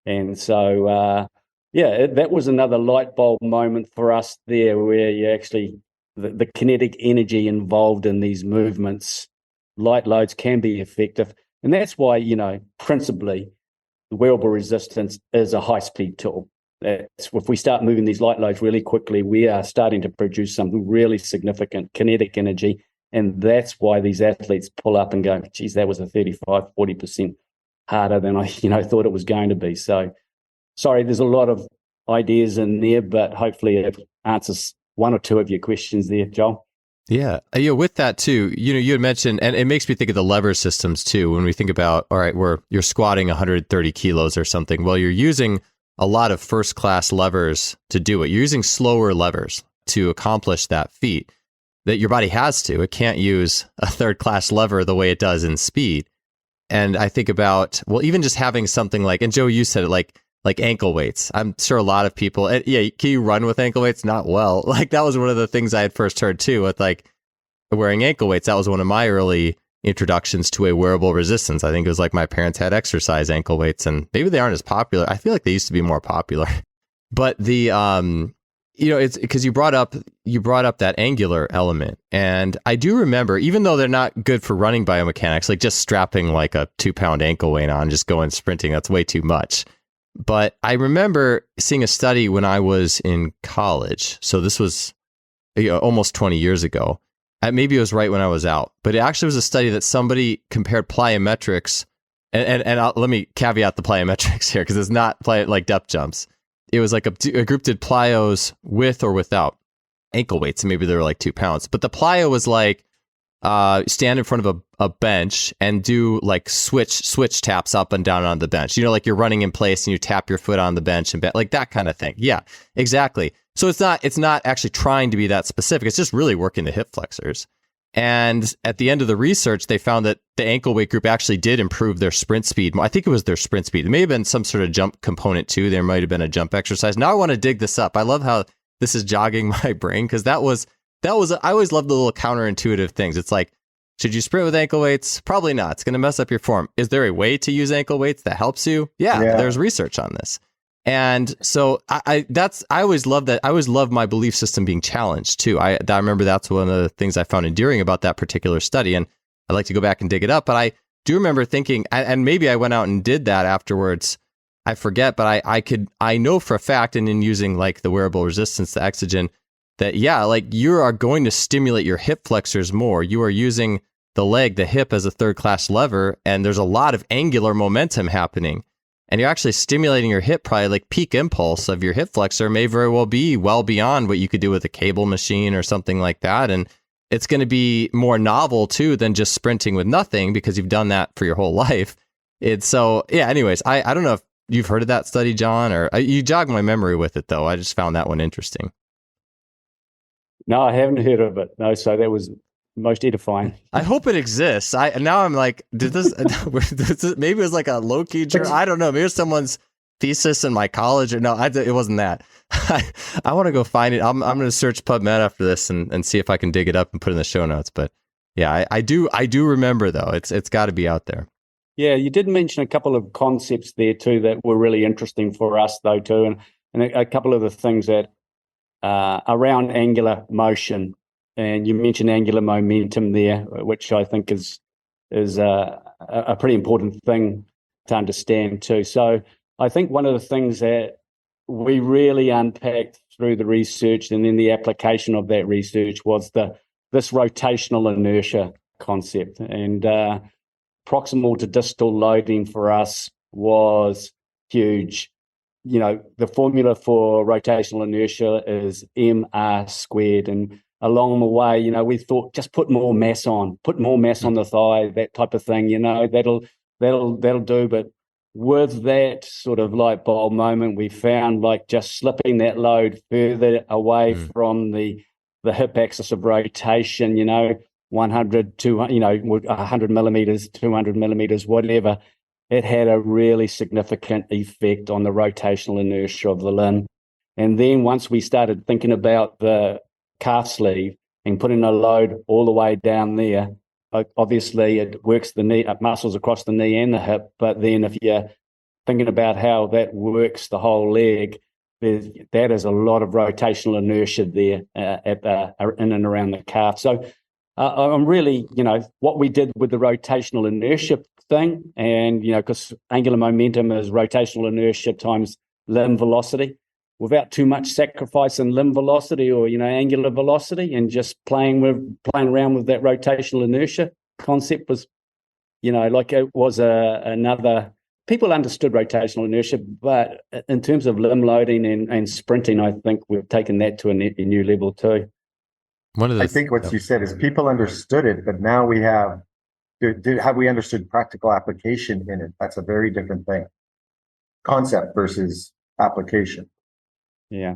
[SPEAKER 3] And so, that was another light bulb moment for us there, where you actually, the kinetic energy involved in these movements, light loads can be effective. And that's why, principally, the wearable resistance is a high-speed tool. If we start moving these light loads really quickly, we are starting to produce some really significant kinetic energy. And that's why these athletes pull up and go, geez, that was a 35, 40% harder than I, thought it was going to be. So, sorry, there's a lot of ideas in there, but hopefully it answers one or two of your questions there, Joel.
[SPEAKER 1] Yeah. With that too, you had mentioned, and it makes me think of the lever systems too. When we think about, all right, you're squatting 130 kilos or something. Well, you're using a lot of first class levers to do it. You're using slower levers to accomplish that feat that your body has to. It can't use a third class lever the way it does in speed. And I think about, well, even just having something like, and Joe, you said it, like ankle weights. I'm sure a lot of people, can you run with ankle weights? Not well. Like that was one of the things I had first heard too, with like wearing ankle weights. That was one of my early introductions to a wearable resistance. I think it was like my parents had exercise ankle weights, and maybe they aren't as popular. I feel like they used to be more popular. But the it's because you brought up that angular element, and I do remember, even though they're not good for running biomechanics, like just strapping like a 2-pound ankle weight on, just going sprinting, that's way too much. But I remember seeing a study when I was in college. So this was almost 20 years ago. Maybe it was right when I was out, but it actually was a study that somebody compared plyometrics, and let me caveat the plyometrics here, because it's not like depth jumps. It was like a group did plyos with or without ankle weights, and maybe they were like 2 pounds. But the plyo was like stand in front of a bench and do like switch taps up and down on the bench. Like you're running in place and you tap your foot on the bench and like that kind of thing. Yeah, exactly. So it's not actually trying to be that specific. It's just really working the hip flexors. And at the end of the research, they found that the ankle weight group actually did improve their sprint speed. I think it was their sprint speed. It may have been some sort of jump component too. There might have been a jump exercise. Now I want to dig this up. I love how this is jogging my brain, because that was I always love the little counterintuitive things. It's like, should you sprint with ankle weights? Probably not. It's going to mess up your form. Is there a way to use ankle weights that helps you? Yeah. There's research on this. And so I always love that. I always love my belief system being challenged too. I remember that's one of the things I found endearing about that particular study. And I'd like to go back and dig it up. But I do remember thinking, and maybe I went out and did that afterwards. I forget, but I know for a fact, and in using like the wearable resistance, the Exogen, that like you are going to stimulate your hip flexors more. You are using the hip as a third class lever, and there's a lot of angular momentum happening. And you're actually stimulating your hip, probably like peak impulse of your hip flexor may very well be well beyond what you could do with a cable machine or something like that. And it's going to be more novel too than just sprinting with nothing, because you've done that for your whole life. Anyways, I don't know if you've heard of that study, John, or you jogged my memory with it though. I just found that one interesting.
[SPEAKER 3] No, I haven't heard of it. No, so that was most edifying.
[SPEAKER 2] I
[SPEAKER 1] hope it exists. Now I'm like, did this maybe it was like a low-key journal? I don't know. Maybe it was someone's thesis in my college, or no, it wasn't that. I want to go find it. I'm going to search PubMed after this and see if I can dig it up and put it in the show notes. But yeah, I do remember though. It's got to be out there.
[SPEAKER 3] Yeah, you did mention a couple of concepts there too that were really interesting for us though too, and a couple of the things that around angular motion. And you mentioned angular momentum there, which I think is a pretty important thing to understand too. So I think one of the things that we really unpacked through the research and then the application of that research was this rotational inertia concept. And proximal to distal loading for us was huge. The formula for rotational inertia is mR squared, and along the way, we thought just put more mass on the thigh, that type of thing, that'll do. But with that sort of light bulb moment, we found like just slipping that load further away from the the hip axis of rotation, 100, 200, 100 millimeters, 200 millimeters, whatever. It had a really significant effect on the rotational inertia of the limb. And then once we started thinking about the calf sleeve and putting a load all the way down there, obviously it works the knee muscles across the knee and the hip. But then if you're thinking about how that works the whole leg, that is a lot of rotational inertia there in and around the calf. So I'm really, what we did with the rotational inertia thing, and, because angular momentum is rotational inertia times limb velocity, without too much sacrifice in limb velocity or, angular velocity, and just playing around with that rotational inertia concept was, like it was another. People understood rotational inertia, but in terms of limb loading and sprinting, I think we've taken that to a new level too.
[SPEAKER 2] I think what you said is people understood it, but now we have we understood practical application in it? That's a very different thing. Concept versus application.
[SPEAKER 3] Yeah.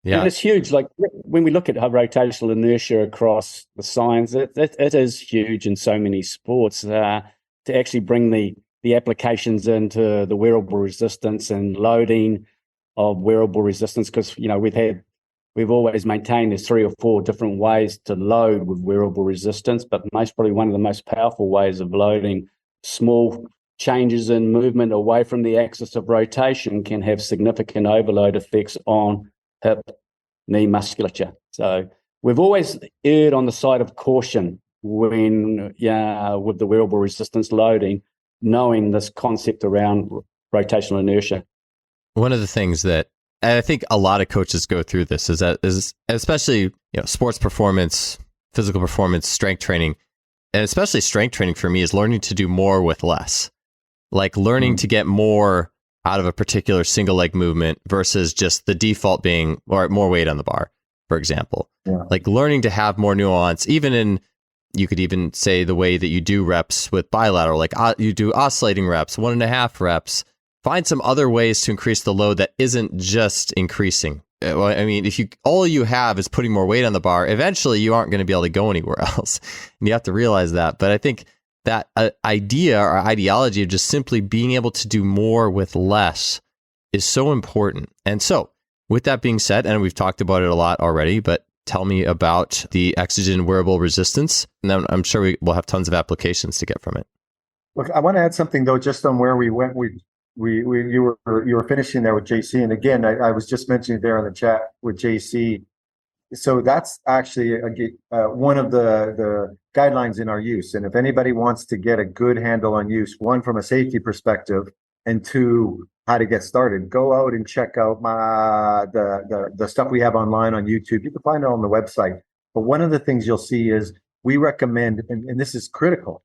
[SPEAKER 1] Yeah.
[SPEAKER 3] And it's huge. Like when we look at rotational inertia across the science, it is huge in so many sports. To actually bring the applications into the wearable resistance and loading of wearable resistance, because we've always maintained there's 3 or 4 different ways to load with wearable resistance, but probably one of the most powerful ways of loading small changes in movement away from the axis of rotation can have significant overload effects on hip, knee musculature. So we've always erred on the side of caution when, with the wearable resistance loading, knowing this concept around rotational inertia.
[SPEAKER 1] One of the things that I think a lot of coaches go through this is especially sports performance, physical performance, strength training, and especially strength training for me is learning to do more with less. Like learning to get more out of a particular single leg movement versus just the default being more weight on the bar, for example.
[SPEAKER 2] Yeah.
[SPEAKER 1] Like learning to have more nuance, you could even say the way that you do reps with bilateral, like you do oscillating reps, 1.5 reps. Find some other ways to increase the load that isn't just increasing. I mean, if all you have is putting more weight on the bar, eventually you aren't going to be able to go anywhere else. And you have to realize that. But I think that idea or ideology of just simply being able to do more with less is so important. And so with that being said, and we've talked about it a lot already, but tell me about the Exogen wearable resistance. And then I'm sure we'll have tons of applications to get from it.
[SPEAKER 2] Look, I want to add something though, just on where we went. You were finishing there with JC, and again, I was just mentioning there on the chat with JC. So that's actually one of the guidelines in our use. And if anybody wants to get a good handle on use, one from a safety perspective, and 2, how to get started, go out and check out the stuff we have online on YouTube. You can find it on the website. But one of the things you'll see is we recommend, and this is critical.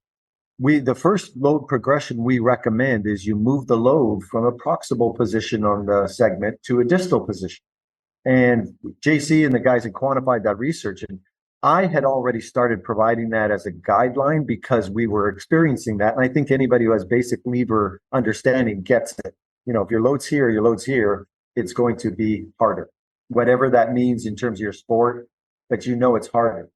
[SPEAKER 2] The first load progression we recommend is you move the load from a proximal position on the segment to a distal position. And JC and the guys had quantified that research. And I had already started providing that as a guideline because we were experiencing that. And I think anybody who has basic lever understanding gets it. If your load's here, it's going to be harder. Whatever that means in terms of your sport, but it's harder.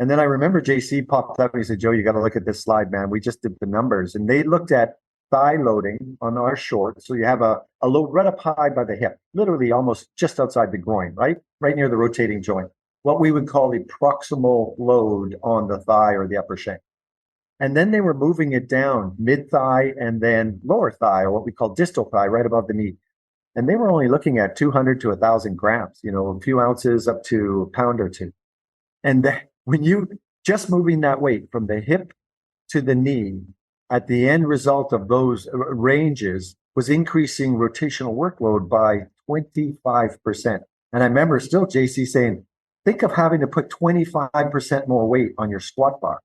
[SPEAKER 2] And then I remember JC popped up and he said, Joe, you got to look at this slide, man. We just did the numbers. And they looked at thigh loading on our short. So you have a load right up high by the hip, literally almost just outside the groin, right near the rotating joint, what we would call the proximal load on the thigh or the upper shank. And then they were moving it down mid-thigh and then lower thigh, or what we call distal thigh, right above the knee. And they were only looking at 200 to 1,000 grams, a few ounces up to a pound or 2. And when you just moving that weight from the hip to the knee, at the end result of those ranges was increasing rotational workload by 25%. And I remember still JC saying, think of having to put 25% more weight on your squat bar.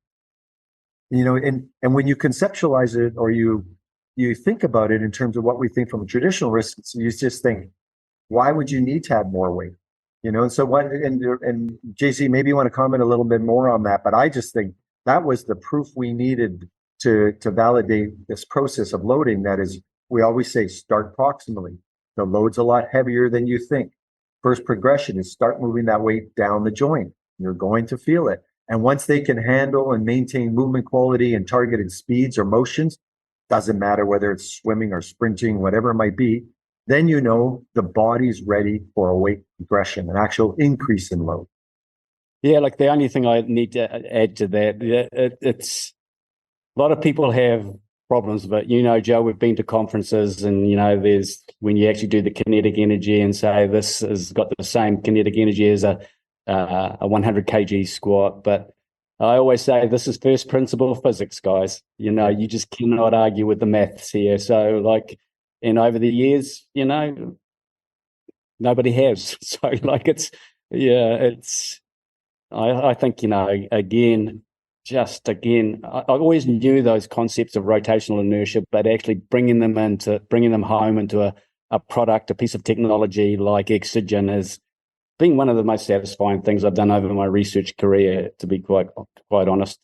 [SPEAKER 2] And when you conceptualize it or you think about it in terms of what we think from a traditional risk, you just think, why would you need to have more weight? And so and JC, maybe you want to comment a little bit more on that, but I just think that was the proof we needed to validate this process of loading. That is, we always say, start proximally. The load's a lot heavier than you think. First progression is start moving that weight down the joint. You're going to feel it. And once they can handle and maintain movement quality and targeted speeds or motions, doesn't matter whether it's swimming or sprinting, whatever it might be, then you know the body's ready for a weight progression, an actual increase in load.
[SPEAKER 3] Yeah, like the only thing I need to add to that, it's a lot of people have problems, but Joe, we've been to conferences and, there's when you actually do the kinetic energy and say this has got the same kinetic energy as a 100 kg squat. But I always say this is first principle physics, guys. You just cannot argue with the maths here. So and over the years, nobody has. So I think, I always knew those concepts of rotational inertia, but actually bringing them home into a product, a piece of technology like Exogen has been one of the most satisfying things I've done over my research career, to be quite honest.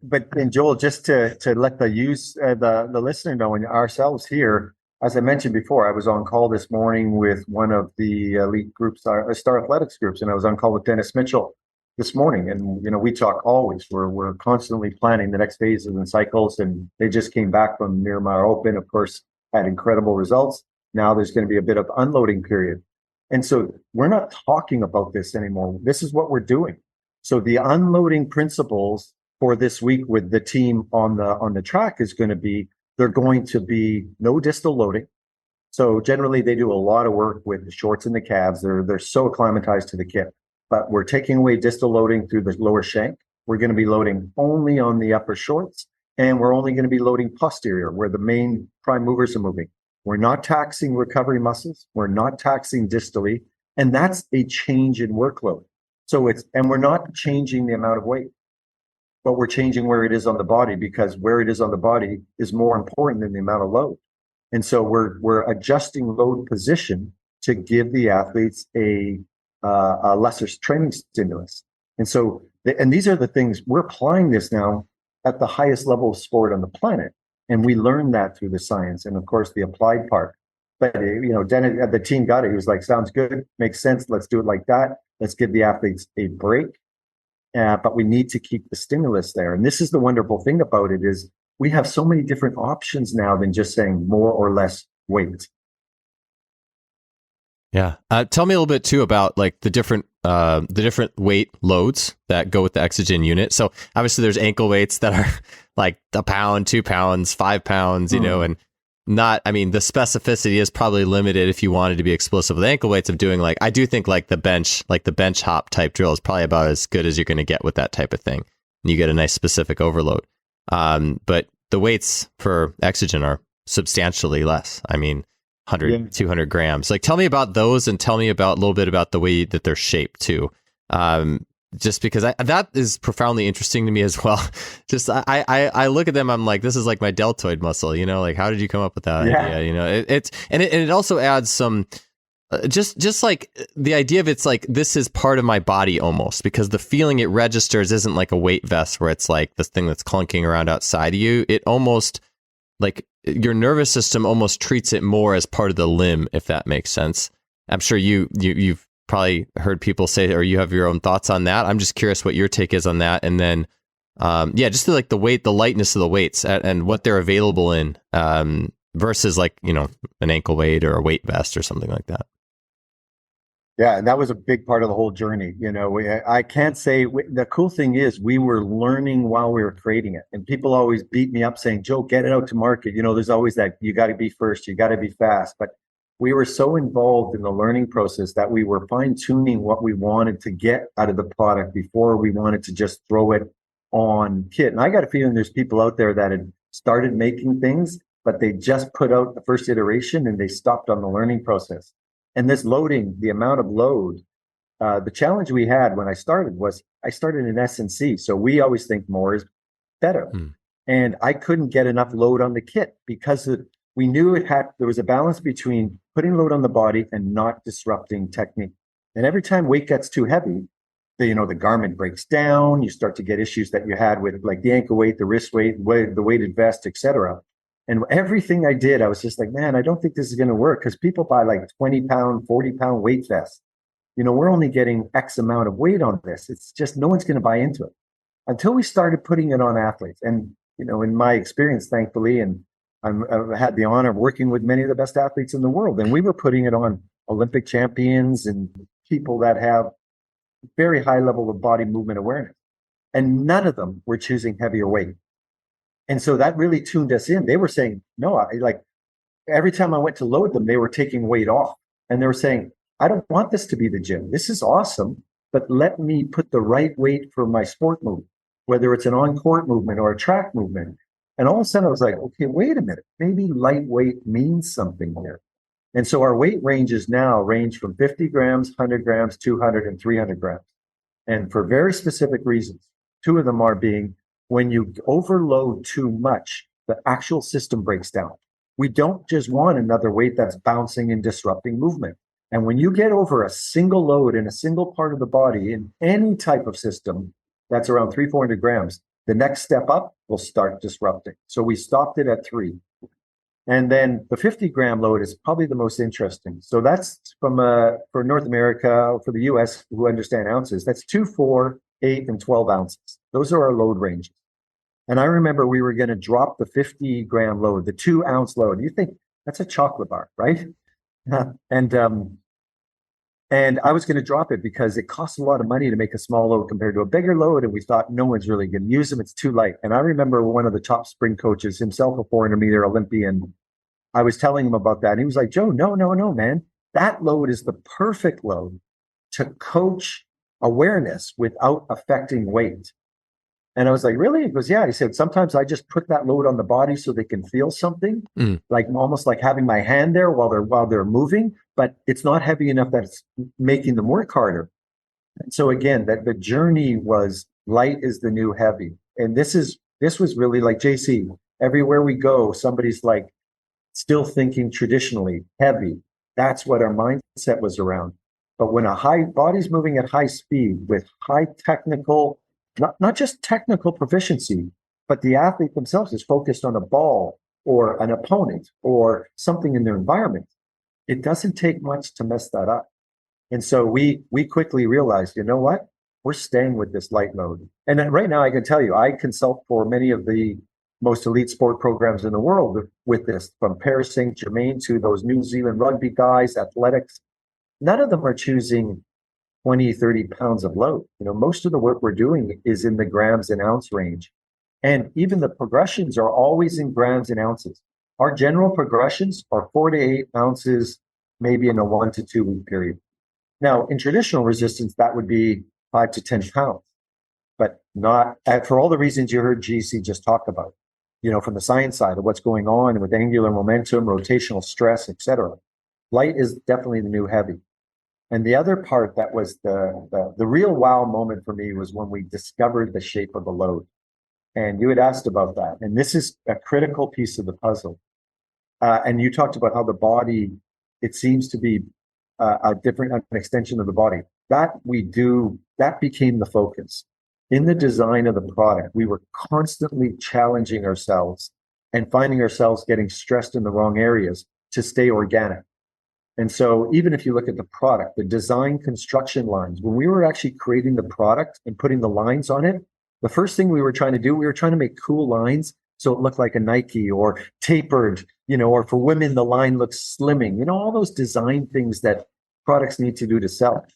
[SPEAKER 2] But and Joel, just to let the listener know and ourselves here, as I mentioned before, I was on call this morning with one of the elite groups, Star Athletics groups, and I was on call with Dennis Mitchell this morning. And, we talk always, we're constantly planning the next phases and cycles. And they just came back from Miramar Open, of course, had incredible results. Now there's going to be a bit of unloading period. And so we're not talking about this anymore. This is what we're doing. So the unloading principles for this week with the team on the track is going to be, they're going to be no distal loading. So generally they do a lot of work with the shorts and the calves. They're so acclimatized to the kit. But we're taking away distal loading through the lower shank. We're going to be loading only on the upper shorts, and we're only going to be loading posterior, where the main prime movers are moving. We're not taxing recovery muscles. We're not taxing distally, and that's a change in workload. And we're not changing the amount of weight, but we're changing where it is on the body, because where it is on the body is more important than the amount of load. And so we're adjusting load position to give the athletes a lesser training stimulus. And so, and these are the things we're applying this now at the highest level of sport on the planet. And we learned that through the science and of course the applied part. But, Dennis, the team got it. He was like, sounds good, makes sense. Let's do it like that. Let's give the athletes a break. But we need to keep the stimulus there. And this is the wonderful thing about it is we have so many different options now than just saying more or less weight.
[SPEAKER 1] Yeah. Tell me a little bit too about the different weight loads that go with the Exogen unit. So obviously there's ankle weights that are like a pound, 2 pounds, 5 pounds, and the specificity is probably limited if you wanted to be explosive with ankle weights of doing I do think the bench hop type drill is probably about as good as you're going to get with that type of thing. And you get a nice specific overload. But the weights for Exogen are substantially less. 100, 200 grams. Tell me about those and tell me a little bit about the way that they're shaped too. Just because that is profoundly interesting to me as well. Just, I look at them, I'm like, this is like my deltoid muscle, how did you come up with that idea? It also adds some, just like the idea of it's this is part of my body almost, because the feeling it registers isn't like a weight vest where it's like this thing that's clunking around outside of you. It almost your nervous system almost treats it more as part of the limb, if that makes sense. I'm sure you've probably heard people say, or you have your own thoughts on that. I'm just curious what your take is on that. And then, just the weight, the lightness of the weights and what they're available in, versus an ankle weight or a weight vest or something like that.
[SPEAKER 2] Yeah, and that was a big part of the whole journey. I can't say the cool thing is we were learning while we were creating it, and people always beat me up saying, "Joe, get it out to market." There's always that you got to be first, you got to be fast. But we were so involved in the learning process that we were fine tuning what we wanted to get out of the product before we wanted to just throw it on kit. And I got a feeling there's people out there that had started making things, but they just put out the first iteration and they stopped on the learning process. And this loading, the amount of load, the challenge we had when I started was I started in S&C. So we always think more is better. And I couldn't get enough load on the kit because we knew there was a balance between putting load on the body and not disrupting technique. And every time weight gets too heavy, the garment breaks down. You start to get issues that you had with the ankle weight, the wrist weight, the weighted vest, etc. And everything I did, I was just like, man, I don't think this is going to work because people buy 20-pound, 40-pound weight vests. we're only getting X amount of weight on this. It's just no one's going to buy into it until we started putting it on athletes. And, in my experience, thankfully, and I've had the honor of working with many of the best athletes in the world, and we were putting it on Olympic champions and people that have very high level of body movement awareness. And none of them were choosing heavier weight. And so that really tuned us in. They were saying, no, every time I went to load them, they were taking weight off. And they were saying, I don't want this to be the gym. This is awesome, but let me put the right weight for my sport movement, whether it's an on-court movement or a track movement. And all of a sudden I was like, okay, wait a minute. Maybe lightweight means something here. And so our weight ranges now range from 50 grams, 100 grams, 200 and 300 grams. And for very specific reasons. Two of them are being when you overload too much, the actual system breaks down. We don't just want another weight that's bouncing and disrupting movement. And when you get over a single load in a single part of the body in any type of system, that's around 300-400 grams, the next step up will start disrupting. So we stopped it at 3. And then the 50-gram load is probably the most interesting. So that's for North America, for the US who understand ounces, that's 2, 4, 8, and 12 ounces. Those are our load ranges. And I remember we were going to drop the 50-gram load, the 2-ounce load. You think that's a chocolate bar, right? And I was going to drop it because it costs a lot of money to make a small load compared to a bigger load. And we thought no one's really going to use them. It's too light. And I remember one of the top sprint coaches, himself a 400-meter Olympian, I was telling him about that. And he was like, Joe, no, man. That load is the perfect load to coach awareness without affecting weight. And I was like, really? He goes, yeah. He said, sometimes I just put that load on the body so they can feel something, like almost like having my hand there while they're moving, but it's not heavy enough that it's making them work harder. And so again, that the journey was light is the new heavy. And this was really like JC, everywhere we go, somebody's like still thinking traditionally heavy. That's what our mindset was around. But when a body's moving at high speed with high technical, not just technical proficiency, but the athlete themselves is focused on a ball or an opponent or something in their environment, it doesn't take much to mess that up. And so we quickly realized, you know what? We're staying with this light load. And then right now I can tell you, I consult for many of the most elite sport programs in the world with this, from Paris Saint-Germain to those New Zealand rugby guys, athletics. None of them are choosing 20, 30 pounds of load. Most of the work we're doing is in the grams and ounce range. And even the progressions are always in grams and ounces. Our general progressions are 4 to 8 ounces, maybe in a 1 to 2 week period. Now, in traditional resistance, that would be 5 to 10 pounds, but not for all the reasons you heard GC just talk about, from the science side of what's going on with angular momentum, rotational stress, etc. Light is definitely the new heavy. And the other part that was the real wow moment for me was when we discovered the shape of the load. And you had asked about that. And this is a critical piece of the puzzle. And you talked about how the body, it seems to be an extension of the body. That became the focus. In the design of the product, we were constantly challenging ourselves and finding ourselves getting stressed in the wrong areas to stay organic. And so even if you look at the product, the design construction lines, when we were actually creating the product and putting the lines on it, the first thing we were trying to do, we were trying to make cool lines so it looked like a Nike or tapered, or for women, the line looks slimming, all those design things that products need to do to sell.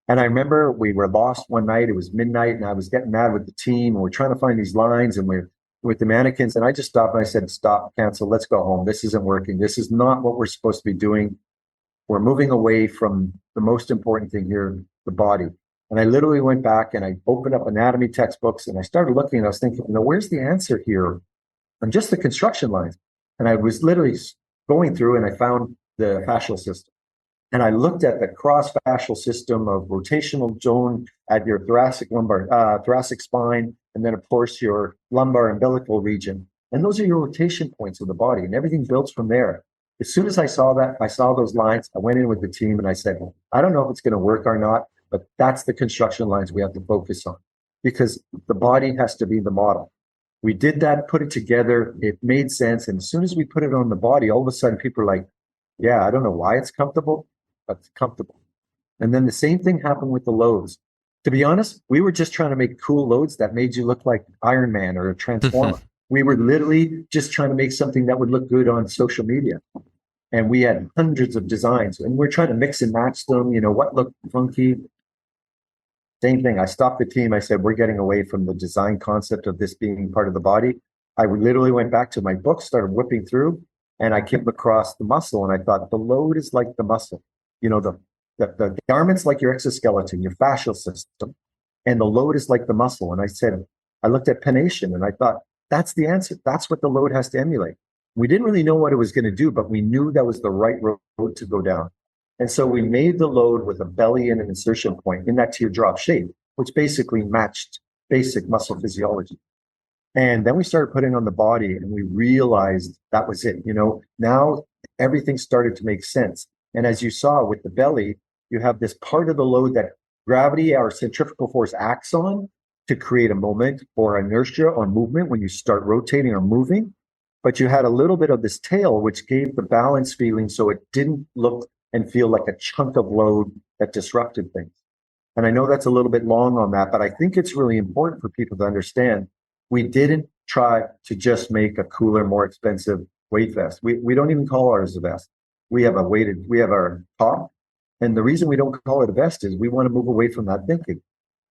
[SPEAKER 2] And I remember we were lost one night, it was midnight, and I was getting mad with the team, and we're trying to find these lines, and we're with the mannequins, and I just stopped and I said, stop, cancel, let's go home. This isn't working. This is not what we're supposed to be doing. We're moving away from the most important thing here, the body. And I literally went back and I opened up anatomy textbooks and I started looking and I was thinking, where's the answer here on just the construction lines? And I was literally going through and I found the fascial system. And I looked at the cross fascial system of rotational zone at your thoracic spine, and then of course your lumbar umbilical region. And those are your rotation points of the body, and everything builds from there. As soon as I saw that, I saw those lines, I went in with the team and I said, I don't know if it's going to work or not, but that's the construction lines we have to focus on, because the body has to be the model. We did that, put it together, it made sense. And as soon as we put it on the body, all of a sudden people are like, yeah, I don't know why it's comfortable, but it's comfortable. And then the same thing happened with the loads. To be honest, we were just trying to make cool loads that made you look like Iron Man or a Transformer. We were literally just trying to make something that would look good on social media. And we had hundreds of designs, and we're trying to mix and match them, what looked funky. Same thing. I stopped the team. I said, we're getting away from the design concept of this being part of the body. I literally went back to my book, started whipping through, and I came across the muscle. And I thought the load is like the muscle, the garment's like your exoskeleton, your fascial system, and the load is like the muscle. And I looked at pennation and I thought, that's the answer. That's what the load has to emulate. We didn't really know what it was going to do, but we knew that was the right road to go down. And so we made the load with a belly and an insertion point in that teardrop shape, which basically matched basic muscle physiology. And then we started putting on the body and we realized that was it. Now everything started to make sense. And as you saw with the belly, you have this part of the load that gravity or centrifugal force acts on to create a moment or inertia or movement when you start rotating or moving. But you had a little bit of this tail, which gave the balance feeling so it didn't look and feel like a chunk of load that disrupted things. And I know that's a little bit long on that, but I think it's really important for people to understand we didn't try to just make a cooler, more expensive weight vest. We don't even call ours a vest. We have our top. And the reason we don't call it a vest is we want to move away from that thinking.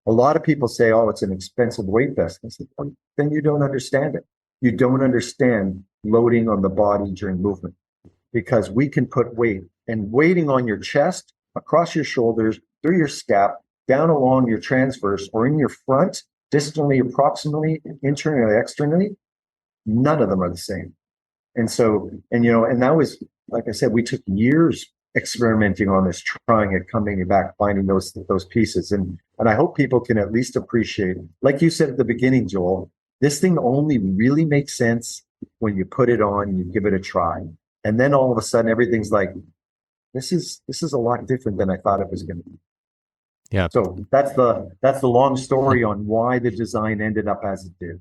[SPEAKER 2] A lot of people say, oh, it's an expensive weight vest. I said, well, then you don't understand it. You don't understand loading on the body during movement, because we can put weight and weighting on your chest, across your shoulders, through your scap, down along your transverse, or in your front, distantly, approximately, internally, externally. None of them are the same. And so, and that was, like I said, we took years experimenting on this, trying it, coming back, finding those pieces. And I hope people can at least appreciate, like you said at the beginning, Joel, this thing only really makes sense when you put it on, you give it a try. And then all of a sudden everything's like, this is a lot different than I thought it was going to be.
[SPEAKER 1] Yeah.
[SPEAKER 2] So that's the long story on why the design ended up as it did.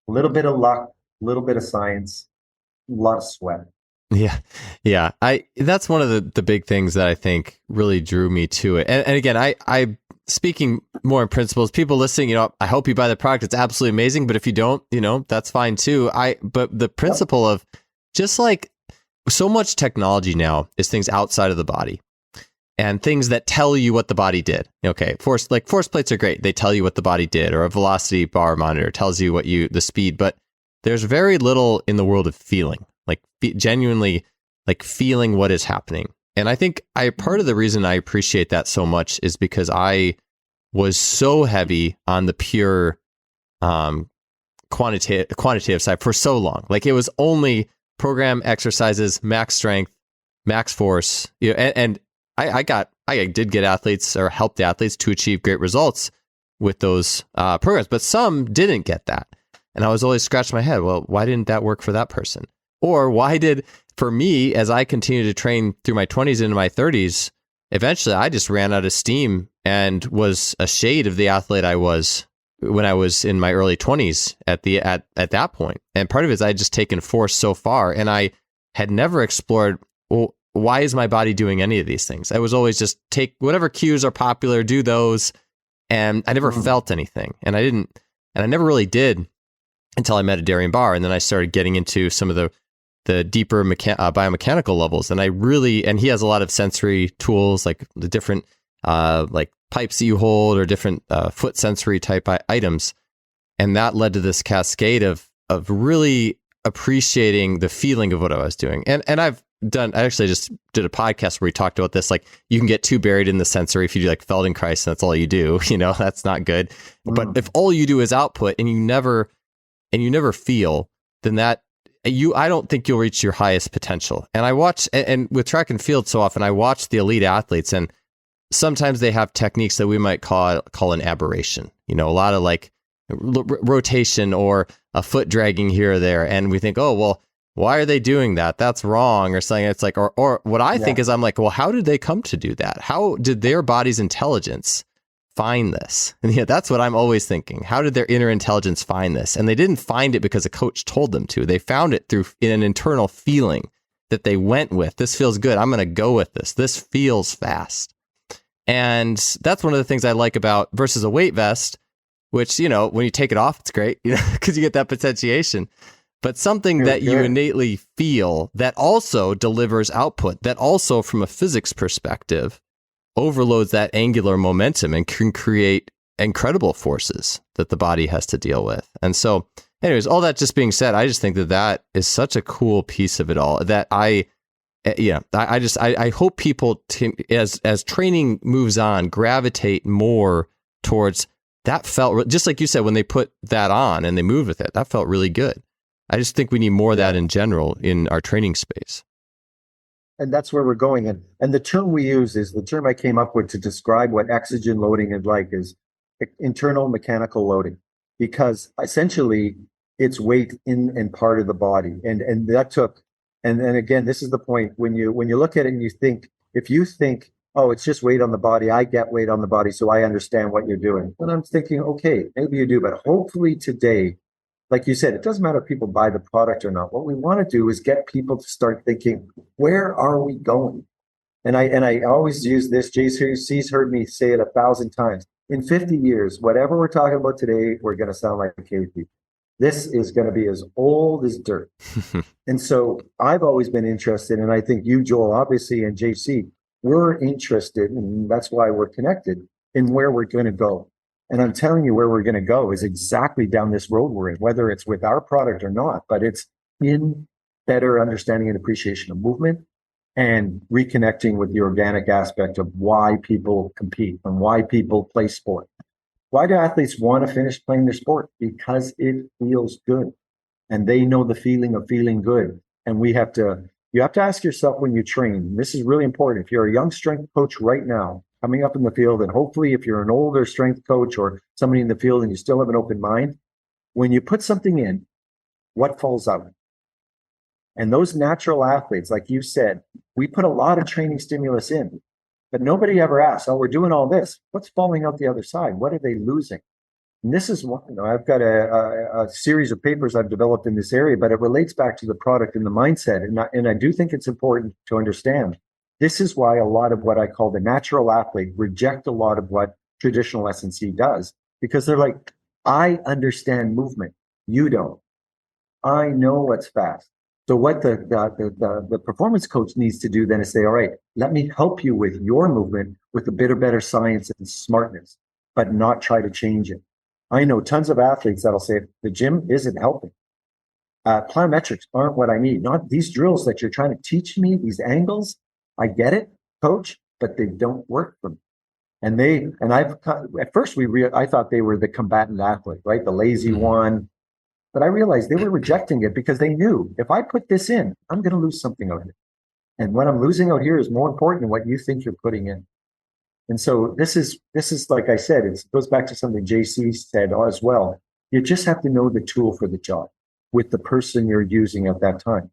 [SPEAKER 2] A little bit of luck, a little bit of science, a lot of sweat.
[SPEAKER 1] Yeah. Yeah. That's one of the big things that I think really drew me to it. And again, I speaking more in principles, people listening, I hope you buy the product. It's absolutely amazing. But if you don't, that's fine too. But the principle of just like so much technology now is things outside of the body and things that tell you what the body did. Okay. Force plates are great. They tell you what the body did, or a velocity bar monitor tells you the speed, but there's very little in the world of feeling, like genuinely like feeling what is happening. And I think part of the reason I appreciate that so much is because I was so heavy on the pure quantitative side for so long. Like it was only program exercises, max strength, max force. And I did get athletes or helped the athletes to achieve great results with those programs, but some didn't get that. And I was always scratching my head. Well, why didn't that work for that person? Or why did, for me, as I continued to train through my 20s into my 30s, eventually I just ran out of steam and was a shade of the athlete I was when I was in my early 20s at that point. And part of it is I had just taken force so far, and I had never explored, well, why is my body doing any of these things? I was always just take whatever cues are popular, do those, and I never felt anything. And I never really did until I met Adarian Barr, and then I started getting into some of the deeper biomechanical levels. And he has a lot of sensory tools, like the different like pipes that you hold or different foot sensory type items. And that led to this cascade of really appreciating the feeling of what I was doing. And I actually just did a podcast where we talked about this, like you can get too buried in the sensory if you do like Feldenkrais and that's all you do, that's not good. But if all you do is output and you never feel, then I don't think you'll reach your highest potential. And I watch, and with track and field so often, I watch the elite athletes, and sometimes they have techniques that we might call an aberration. A lot of like rotation or a foot dragging here or there. And we think, oh, well, why are they doing that? That's wrong or something. It's like, or what I think is I'm like, well, how did they come to do that? How did their body's intelligence find this? And that's what I'm always thinking. How did their inner intelligence find this? And they didn't find it because a coach told them to. They found it in an internal feeling that they went with. This feels good. I'm going to go with this. This feels fast. And that's one of the things I like about versus a weight vest, which, you know, when you take it off, it's great, you know, because you get that potentiation. But something that you innately feel that also delivers output, that also from a physics perspective overloads that angular momentum and can create incredible forces that the body has to deal with. And so anyways, all that just being said, I just think that that is such a cool piece of it all that I hope people, as training moves on, gravitate more towards that. Felt just like you said, when they put that on and they move with it, that felt really good. I just think we need more of that in general in our training space.
[SPEAKER 2] And that's where we're going. And the term we use is the term I came up with to describe what Exogen loading is like, is internal mechanical loading, because essentially it's weight in and part of the body. And that took, and again, this is the point, when you look at it and you think, if you think, oh, it's just weight on the body, I get weight on the body, so I understand what you're doing. And I'm thinking, okay, maybe you do, but hopefully today, like you said, it doesn't matter if people buy the product or not. What we want to do is get people to start thinking, where are we going? And I always use this, JC's heard me say it 1,000 times. In 50 years, whatever we're talking about today, we're going to sound like cave people. This is going to be as old as dirt. And so I've always been interested, and I think you, Joel, obviously, and JC, we're interested, and that's why we're connected, in where we're going to go. And I'm telling you, where we're going to go is exactly down this road we're in, whether it's with our product or not, but it's in better understanding and appreciation of movement and reconnecting with the organic aspect of why people compete and why people play sport. Why do athletes want to finish playing their sport? Because it feels good. And they know the feeling of feeling good. And you have to ask yourself when you train, this is really important. If you're a young strength coach right now, coming up in the field, and hopefully if you're an older strength coach or somebody in the field and you still have an open mind, when you put something in, what falls out? And those natural athletes, like you said, we put a lot of training stimulus in, but nobody ever asks, oh, we're doing all this. What's falling out the other side? What are they losing? And this is one, I've got a series of papers I've developed in this area, but it relates back to the product and the mindset. And I do think it's important to understand. This is why a lot of what I call the natural athlete reject a lot of what traditional S&C does, because they're like, I understand movement. You don't. I know what's fast. So what the performance coach needs to do then is say, all right, let me help you with your movement with a bit of better science and smartness, but not try to change it. I know tons of athletes that'll say, the gym isn't helping. Plyometrics aren't what I need. Not these drills that you're trying to teach me, these angles. I get it, coach, but they don't work for me. At first I thought they were the combatant athlete, right? The lazy one. But I realized they were rejecting it because they knew if I put this in, I'm going to lose something out here. And what I'm losing out here is more important than what you think you're putting in. And so this is like I said, it goes back to something JC said as well. You just have to know the tool for the job with the person you're using at that time.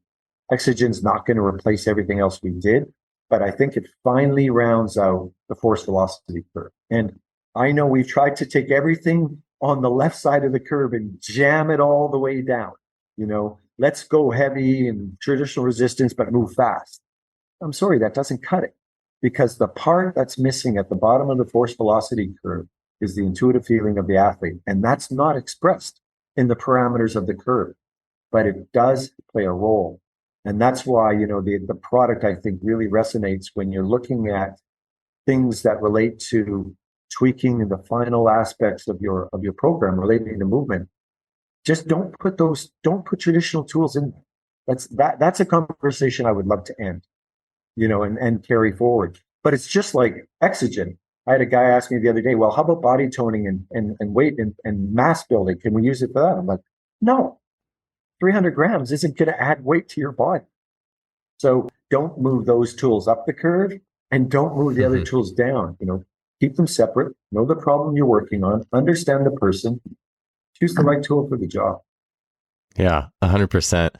[SPEAKER 2] Exogen's not going to replace everything else we did, but I think it finally rounds out the force velocity curve. And I know we've tried to take everything on the left side of the curve and jam it all the way down. Let's go heavy and traditional resistance, but move fast. I'm sorry, that doesn't cut it, because the part that's missing at the bottom of the force velocity curve is the intuitive feeling of the athlete. And that's not expressed in the parameters of the curve, but it does play a role. And that's why, the product, I think, really resonates when you're looking at things that relate to tweaking the final aspects of your program relating to movement. Just don't put traditional tools in. That's a conversation I would love to end, and carry forward. But it's just like Exogen. I had a guy ask me the other day, well, how about body toning and weight and mass building? Can we use it for that? I'm like, no, 300 grams isn't going to add weight to your body. So don't move those tools up the curve and don't move the other tools down. Keep them separate, know the problem you're working on, understand the person, choose the right tool for the job.
[SPEAKER 1] Yeah, 100%.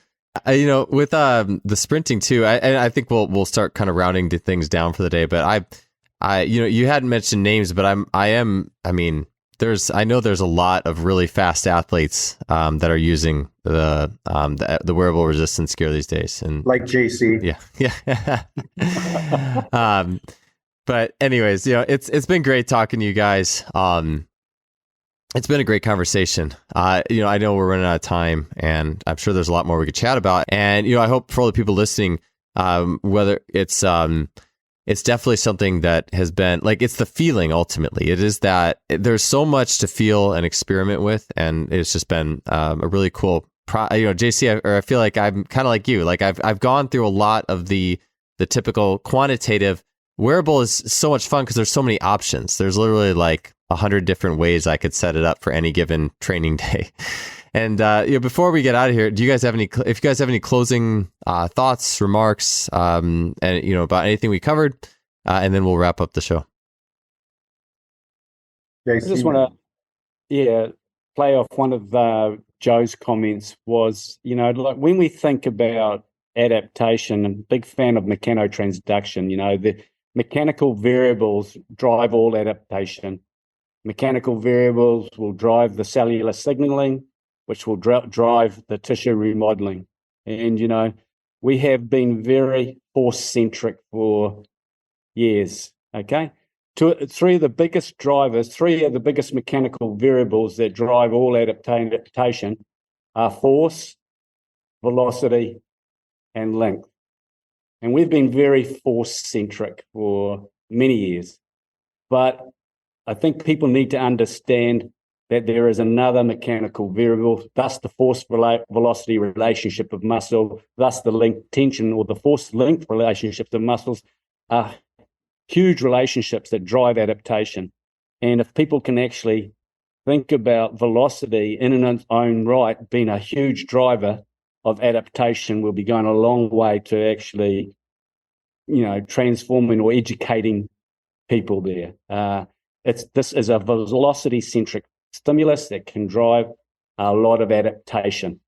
[SPEAKER 1] With the sprinting too, I think we'll start kind of rounding the things down for the day. But you hadn't mentioned names, but I know there's a lot of really fast athletes that are using the wearable resistance gear these days, and
[SPEAKER 2] like JC.
[SPEAKER 1] Yeah. But anyways, it's been great talking to you guys. It's been a great conversation. I know we're running out of time, and I'm sure there's a lot more we could chat about. And I hope for all the people listening, whether it's definitely something that has been like, it's the feeling ultimately. It is that there's so much to feel and experiment with, and it's just been a really cool. JC, I feel like I'm kind of like you. Like I've gone through a lot of the typical quantitative. Wearable is so much fun because there's so many options. There's literally like 100 different ways I could set it up for any given training day. And before we get out of here, if you guys have any closing thoughts, remarks, and about anything we covered, and then we'll wrap up the show.
[SPEAKER 3] I just want to, play off one of Joe's comments. Was like when we think about adaptation, I'm a big fan of mechanotransduction. The mechanical variables drive all adaptation. Mechanical variables will drive the cellular signaling, which will drive the tissue remodeling. And, we have been very force-centric for years, okay? Three of the biggest mechanical variables that drive all adaptation are force, velocity, and length. And we've been very force-centric for many years. But I think people need to understand that there is another mechanical variable, thus the force-velocity relationship of muscle, thus the length tension or the force-length relationships of muscles are huge relationships that drive adaptation. And if people can actually think about velocity in its own right being a huge driver of adaptation, we'll be going a long way to actually, transforming or educating people there. This is a velocity-centric stimulus that can drive a lot of adaptation.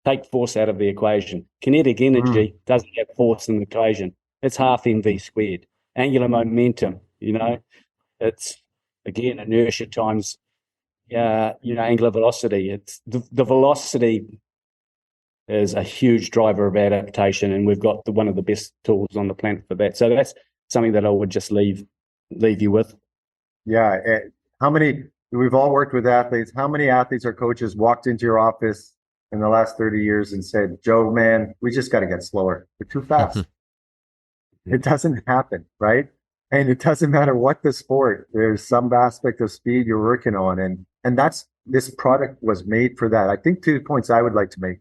[SPEAKER 3] Take force out of the equation. Kinetic energy doesn't have force in the equation. It's half mv squared. Angular momentum, it's, again, inertia times, angular velocity. It's the velocity is a huge driver of adaptation, and we've got one of the best tools on the planet for that. So that's something that I would just leave you with.
[SPEAKER 2] Yeah. We've all worked with athletes. How many athletes or coaches walked into your office in the last 30 years and said, Joe, man, we just got to get slower. We're too fast. It doesn't happen, right? And it doesn't matter what the sport, there's some aspect of speed you're working on. And this product was made for that. I think 2 points I would like to make.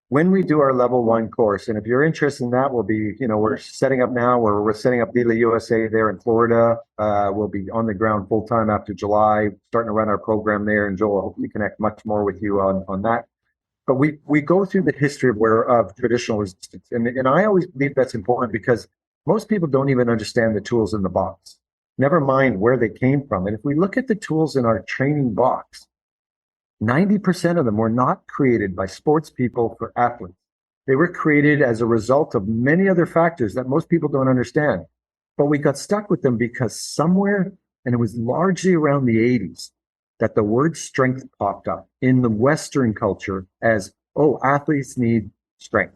[SPEAKER 2] When we do our level 1 course, and if you're interested in that, we'll be, we're setting up now, we're setting up Lila USA there in Florida. We'll be on the ground full time after July, starting to run our program there. And Joel, I'll hopefully connect much more with you on that. But we go through the history of traditional resistance. And I always believe that's important because most people don't even understand the tools in the box, never mind where they came from. And if we look at the tools in our training box, 90% of them were not created by sports people for athletes. They were created as a result of many other factors that most people don't understand. But we got stuck with them because somewhere, and it was largely around the 80s, that the word strength popped up in the Western culture as, athletes need strength.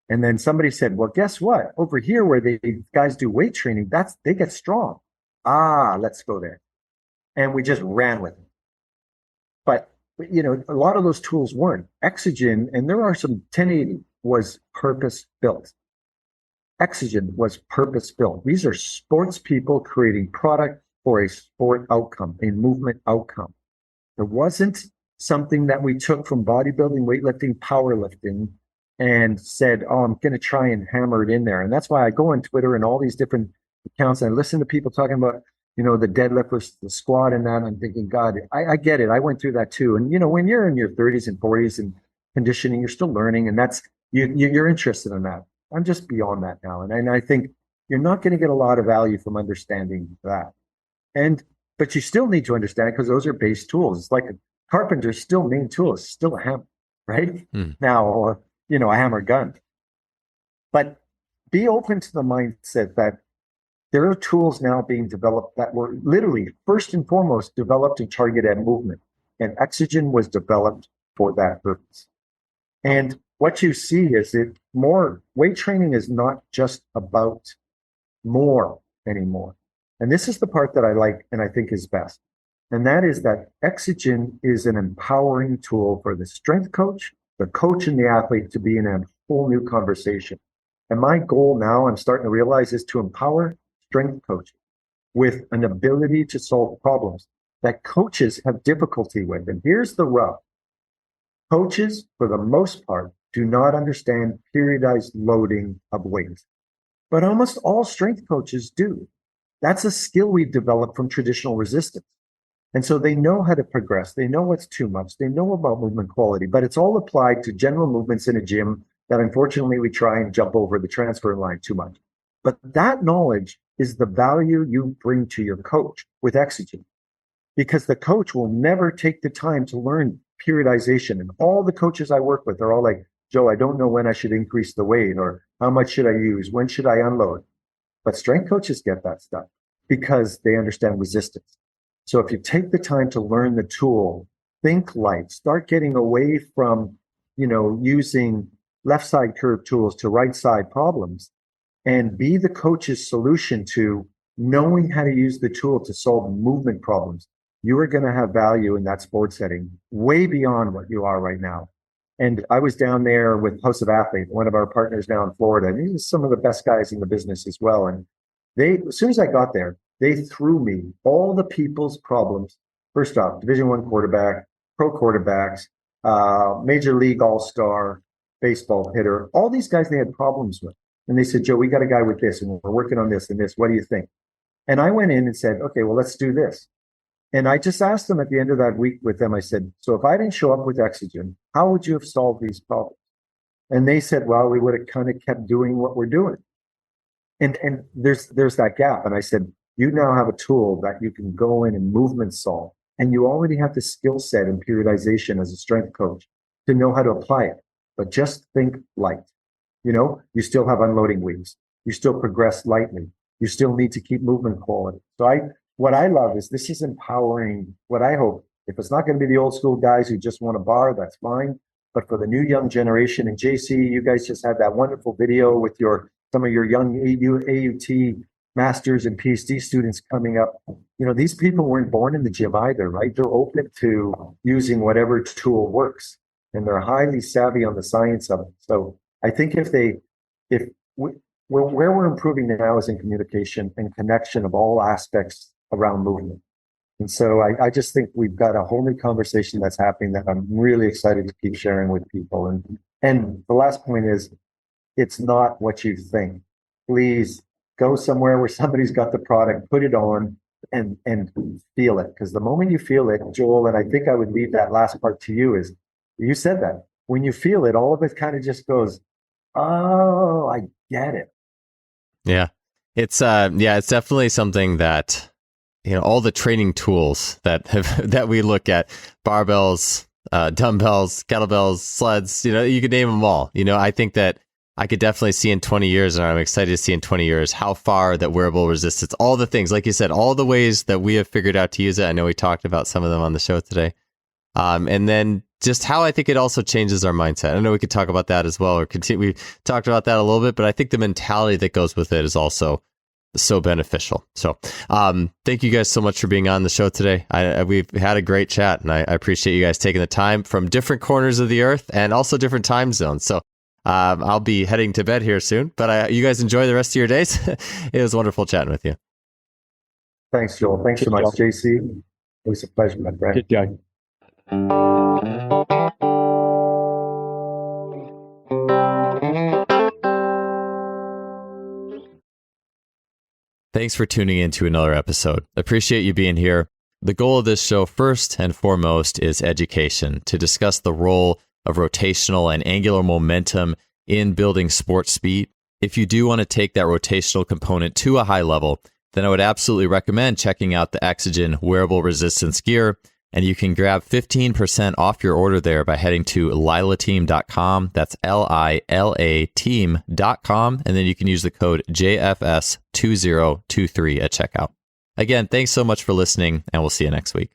[SPEAKER 2] And then somebody said, well, guess what? Over here where guys do weight training, they get strong. Let's go there. And we just ran with it. But a lot of those tools weren't. Exogen, and there are some 1080 was purpose-built. Exogen was purpose-built. These are sports people creating product for a sport outcome, a movement outcome. It wasn't something that we took from bodybuilding, weightlifting, powerlifting, and said, I'm going to try and hammer it in there. And that's why I go on Twitter and all these different accounts and I listen to people talking about, the deadlift versus the squat and that. I'm thinking, God, I get it. I went through that too. And, when you're in your 30s and 40s and conditioning, you're still learning. And that's, you're interested in that. I'm just beyond that now. And I think you're not going to get a lot of value from understanding that. But you still need to understand it because those are base tools. It's like a carpenter's still main tool is still a hammer, right? Now, or, a hammer gun. But be open to the mindset that there are tools now being developed that were literally first and foremost developed to target at movement. And Exogen was developed for that purpose. And what you see is that more weight training is not just about more anymore. And this is the part that I like and I think is best. And that is that Exogen is an empowering tool for the strength coach, the coach, and the athlete to be in a whole new conversation. And my goal now, I'm starting to realize, is to empower strength coaches with an ability to solve problems that coaches have difficulty with. And here's the rub. Coaches, for the most part, do not understand periodized loading of weights, but almost all strength coaches do. That's a skill we've developed from traditional resistance. And so they know how to progress. They know what's too much. They know about movement quality, but it's all applied to general movements in a gym that unfortunately we try and jump over the transfer line too much. But that knowledge is the value you bring to your coach with Exogen, because the coach will never take the time to learn periodization. And all the coaches I work with are all like, Joe, I don't know when I should increase the weight, or how much should I use? When should I unload? But strength coaches get that stuff because they understand resistance. So if you take the time to learn the tool, think light, start getting away from, using left side curve tools to right side problems, and be the coach's solution to knowing how to use the tool to solve movement problems, you are going to have value in that sports setting way beyond what you are right now. And I was down there with House of Athlete, one of our partners down in Florida, and these are some of the best guys in the business as well. And as soon as I got there, they threw me all the people's problems. First off, Division I quarterback, pro quarterbacks, Major League All-Star baseball hitter, all these guys they had problems with. And they said, Joe, we got a guy with this, and we're working on this and this. What do you think? And I went in and said, okay, well, let's do this. And I just asked them at the end of that week with them, I said, so if I didn't show up with Exogen, how would you have solved these problems? And they said, well, we would have kind of kept doing what we're doing. And there's that gap. And I said, you now have a tool that you can go in and movement solve. And you already have the skill set and periodization as a strength coach to know how to apply it. But just think light. You still have unloading weeks. You still progress lightly. You still need to keep movement quality. So what I love is this is empowering what I hope. If it's not going to be the old school guys who just want a bar, that's fine. But for the new young generation, and JC, you guys just had that wonderful video with some of your young AUT masters and PhD students coming up. These people weren't born in the gym either, right? They're open to using whatever tool works, and they're highly savvy on the science of it. So I think where we're improving now is in communication and connection of all aspects around movement. And so I just think we've got a whole new conversation that's happening that I'm really excited to keep sharing with people. And the last point is, it's not what you think. Please go somewhere where somebody's got the product, put it on, and feel it. Because the moment you feel it, Joel, and I think I would leave that last part to you, is you said that. When you feel it, all of it kind of just goes, oh, I get it.
[SPEAKER 1] Yeah. It's definitely something that, all the training tools that we look at, barbells, dumbbells, kettlebells, sleds, you could name them all. I think that I could definitely see in 20 years, and I'm excited to see in 20 years how far that wearable resistance, all the things, like you said, all the ways that we have figured out to use it. I know we talked about some of them on the show today. And then just how I think it also changes our mindset. I know we could talk about that as well, or continue. We talked about that a little bit, but I think the mentality that goes with it is also so beneficial. So thank you guys so much for being on the show today. We've had a great chat, and I appreciate you guys taking the time from different corners of the earth and also different time zones. So I'll be heading to bed here soon, but you guys enjoy the rest of your days. It was wonderful chatting with you.
[SPEAKER 2] Thanks, Joel. Thanks so much, JC. It was a pleasure, my friend.
[SPEAKER 3] Good day.
[SPEAKER 1] Thanks for tuning in to another episode. Appreciate you being here. The goal of this show, first and foremost, is education, to discuss the role of rotational and angular momentum in building sports speed. If you do want to take that rotational component to a high level, then I would absolutely recommend checking out the Exogen wearable resistance gear. And you can grab 15% off your order there by heading to lilateam.com. That's LILA team.com. And then you can use the code JFS2023 at checkout. Again, thanks so much for listening, and we'll see you next week.